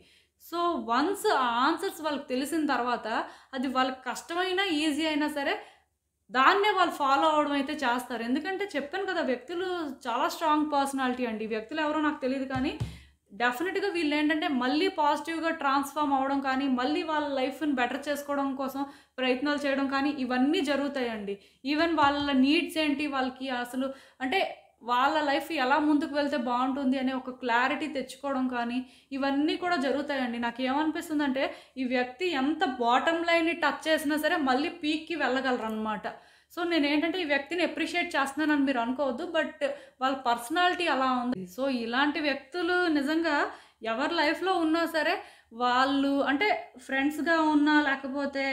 సో వన్స్ ఆ ఆన్సర్స్ వాళ్ళకి తెలిసిన తర్వాత అది వాళ్ళకి కష్టమైనా ఈజీ అయినా సరే దాన్నే వాళ్ళు ఫాలో అవడం అయితే చేస్తారు. ఎందుకంటే చెప్పాను కదా వ్యక్తులు చాలా స్ట్రాంగ్ పర్సనాలిటీ అండి. వ్యక్తులు ఎవరో నాకు తెలియదు, కానీ డెఫినెట్గా వీళ్ళు ఏంటంటే మళ్ళీ పాజిటివ్గా ట్రాన్స్ఫార్మ్ అవ్వడం కానీ, మళ్ళీ వాళ్ళ లైఫ్ని బెటర్ చేసుకోవడం కోసం ప్రయత్నాలు చేయడం కానీ ఇవన్నీ జరుగుతాయండి. ఈవెన్ వాళ్ళ నీడ్స్ ఏంటి, వాళ్ళకి అసలు అంటే వాళ్ళ లైఫ్ ఎలా ముందుకు వెళ్తే బాగుంటుంది అనే ఒక క్లారిటీ తెచ్చుకోవడం కానీ ఇవన్నీ కూడా జరుగుతాయండి. నాకు ఏమనిపిస్తుందంటే ఈ వ్యక్తి ఎంత బాటమ్ లైన్ని టచ్ చేసినా సరే మళ్ళీ పీక్కి వెళ్ళగలరు అనమాట. సో నేనేంటంటే ఈ వ్యక్తిని అప్రిషియేట్ చేస్తున్నానని మీరు అనుకోవద్దు, బట్ వాళ్ళ పర్సనాలిటీ అలా ఉంది. సో ఇలాంటి వ్యక్తులు నిజంగా ఎవరి లైఫ్లో ఉన్నా సరే వాళ్ళు అంటే ఫ్రెండ్స్గా ఉన్నా లేకపోతే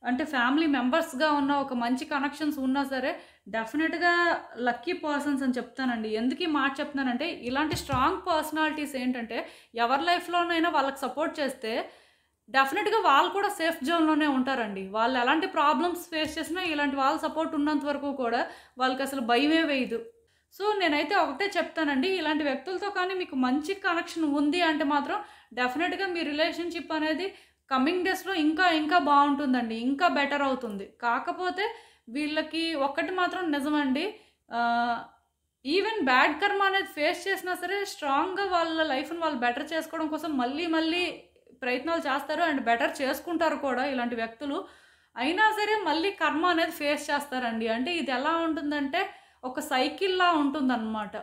అంటే ఫ్యామిలీ మెంబర్స్గా ఉన్న ఒక మంచి కనెక్షన్స్ ఉన్నా సరే డెఫినెట్గా లక్కీ పర్సన్స్ అని చెప్తానండి. ఎందుకు ఈ మాట చెప్తున్నానంటే ఇలాంటి స్ట్రాంగ్ పర్సనాలిటీస్ ఏంటంటే ఎవరి లైఫ్లోనైనా వాళ్ళకి సపోర్ట్ చేస్తే డెఫినెట్గా వాళ్ళు కూడా సేఫ్ జోన్లోనే ఉంటారండి. వాళ్ళు ఎలాంటి ప్రాబ్లమ్స్ ఫేస్ చేసినా ఇలాంటి వాళ్ళ సపోర్ట్ ఉన్నంత వరకు కూడా వాళ్ళకి అసలు భయమే వేయదు. సో నేనైతే ఒకటే చెప్తానండి, ఇలాంటి వ్యక్తులతో కానీ మీకు మంచి కనెక్షన్ ఉంది అంటే మాత్రం డెఫినెట్గా మీ రిలేషన్షిప్ అనేది కమింగ్ డేస్లో ఇంకా ఇంకా బాగుంటుందండి, ఇంకా బెటర్ అవుతుంది. కాకపోతే వీళ్ళకి ఒక్కటి మాత్రం నిజమండి, ఈవెన్ బ్యాడ్ కర్మ అనేది ఫేస్ చేసినా సరే స్ట్రాంగ్గా వాళ్ళ లైఫ్ని వాళ్ళు బెటర్ చేసుకోవడం కోసం మళ్ళీ మళ్ళీ ప్రయత్నాలు చేస్తారు అండ్ బెటర్ చేసుకుంటారు కూడా ఇలాంటి వ్యక్తులు. అయినా సరే మళ్ళీ కర్మ అనేది ఫేస్ చేస్తారండి. అంటే ఇది ఎలా ఉంటుందంటే ఒక సైకిల్లా ఉంటుందన్నమాట.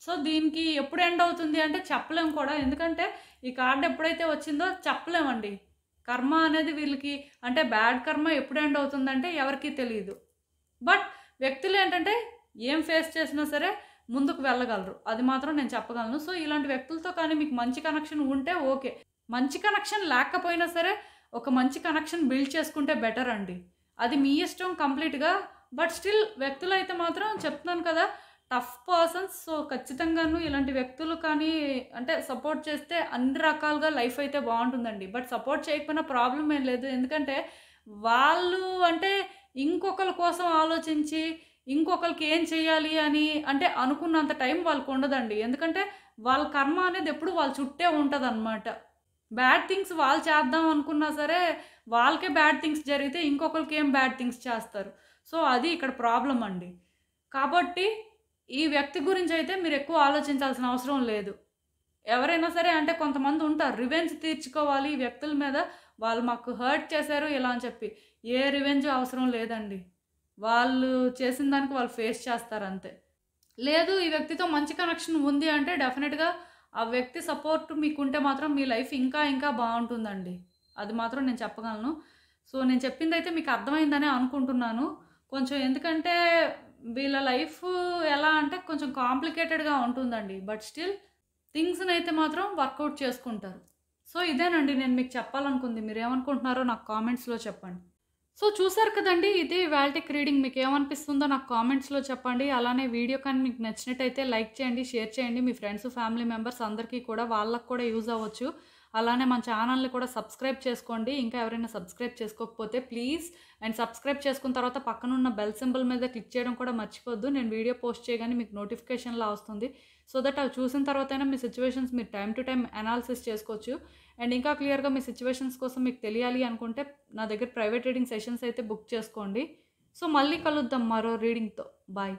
సో దీనికి ఎప్పుడు ఎండ్ అవుతుంది అంటే చెప్పలేం కూడా. ఎందుకంటే ఈ కార్డు ఎప్పుడైతే వచ్చిందో చెప్పలేమండి. కర్మ అనేది వీళ్ళకి అంటే బ్యాడ్ కర్మ ఎప్పుడు ఎండ్ అవుతుందంటే ఎవరికీ తెలియదు. బట్ వ్యక్తులు ఏంటంటే ఏం ఫేస్ చేసినా సరే ముందుకు వెళ్ళగలరు, అది మాత్రం నేను చెప్పగలను. సో ఇలాంటి వ్యక్తులతో కానీ మీకు మంచి కనెక్షన్ ఉంటే ఓకే, మంచి కనెక్షన్ లేకపోయినా సరే ఒక మంచి కనెక్షన్ బిల్డ్ చేసుకుంటే బెటర్ అండి. అది మీ ఇష్టం కంప్లీట్గా. బట్ స్టిల్ వ్యక్తులు అయితే మాత్రం చెప్తున్నాను కదా టఫ్ పర్సన్స్. సో ఖచ్చితంగాను ఇలాంటి వ్యక్తులు కానీ అంటే సపోర్ట్ చేస్తే అన్ని రకాలుగా లైఫ్ అయితే బాగుంటుందండి. బట్ సపోర్ట్ చేయకపోయినా ప్రాబ్లం ఏం లేదు. ఎందుకంటే వాళ్ళు అంటే ఇంకొకరి కోసం ఆలోచించి ఇంకొకరికి ఏం చేయాలి అని అంటే అనుకున్నంత టైం వాళ్ళకు ఉండదండి. ఎందుకంటే వాళ్ళ కర్మ అనేది ఎప్పుడు వాళ్ళ చుట్టే ఉంటుంది అన్నమాట. బ్యాడ్ థింగ్స్ వాళ్ళు చేద్దాం అనుకున్నా సరే వాళ్ళకే బ్యాడ్ థింగ్స్ జరిగితే ఇంకొకరికి ఏం బ్యాడ్ థింగ్స్ చేస్తారు. సో అది ఇక్కడ ప్రాబ్లం అండి. కాబట్టి ఈ వ్యక్తి గురించి అయితే మీరు ఎక్కువ ఆలోచించాల్సిన అవసరం లేదు. ఎవరైనా సరే అంటే కొంతమంది ఉంటారు రివెంజ్ తీర్చుకోవాలి ఈ వ్యక్తుల మీద, వాళ్ళు మాకు హర్ట్ చేశారు ఇలా అని చెప్పి. ఏ రివెంజ్ అవసరం లేదండి. వాళ్ళు చేసిన దానికి వాళ్ళు ఫేస్ చేస్తారు అంతే. లేదు ఈ వ్యక్తితో మంచి కనెక్షన్ ఉంది అంటే డెఫినెట్గా ఆ వ్యక్తి సపోర్ట్ మీకుంటే మాత్రం మీ లైఫ్ ఇంకా ఇంకా బాగుంటుందండి. అది మాత్రం నేను చెప్పగలను. సో నేను చెప్పింది అయితే మీకు అర్థమైందనే అనుకుంటున్నాను కొంచెం. ఎందుకంటే వీళ్ళ లైఫ్ ఎలా అంటే కొంచెం కాంప్లికేటెడ్గా ఉంటుందండి. బట్ స్టిల్ థింగ్స్ని అయితే మాత్రం వర్కౌట్ చేసుకుంటారు. సో ఇదేనండి నేను మీకు చెప్పాలనుకుంది. మీరు ఏమనుకుంటున్నారో నాకు కామెంట్స్లో చెప్పండి. సో చూసారు కదండీ! ఇదే ఇవాల్టికి రీడింగ్. మీకేమనిపిస్తుందో నాకు కామెంట్స్‌లో చెప్పండి. అలానే వీడియో కానీ మీకు నచ్చినట్టయితే లైక్ చేయండి, షేర్ చేయండి. మీ ఫ్రెండ్స్, ఫ్యామిలీ మెంబర్స్ అందరికీ కూడా వాళ్ళకి కూడా యూజ్ అవ్వచ్చు. అలానే మన ఛానల్‌ని కూడా సబ్స్క్రైబ్ చేసుకోండి. ఇంకా ఎవరైనా సబ్స్క్రైబ్ చేసుకోకపోతే ప్లీజ్ సబ్స్క్రైబ్ చేసుకున్న తర్వాత పక్కనున్న బెల్ సింబల్ మీద క్లిక్ చేయడం కూడా మర్చిపోద్దు. నేను వీడియో పోస్ట్ చేయగానే మీకు నోటిఫికేషన్‌లా వస్తుంది. సో దట్ అవి చూసిన తర్వాతైనా మీ సిట్యుయేషన్స్ మీరు టైమ్ టు టైమ్ అనాలిసిస్ చేసుకోవచ్చు. ఇంకా క్లియర్‌గా మీ సిట్యుయేషన్స్ కోసం మీకు తెలియాలి అనుకుంటే నా దగ్గర ప్రైవేట్ రీడింగ్ సెషన్స్ అయితే బుక్ చేసుకోండి. సో మళ్ళీ కలుద్దాం మరో రీడింగ్‌తో. బాయ్.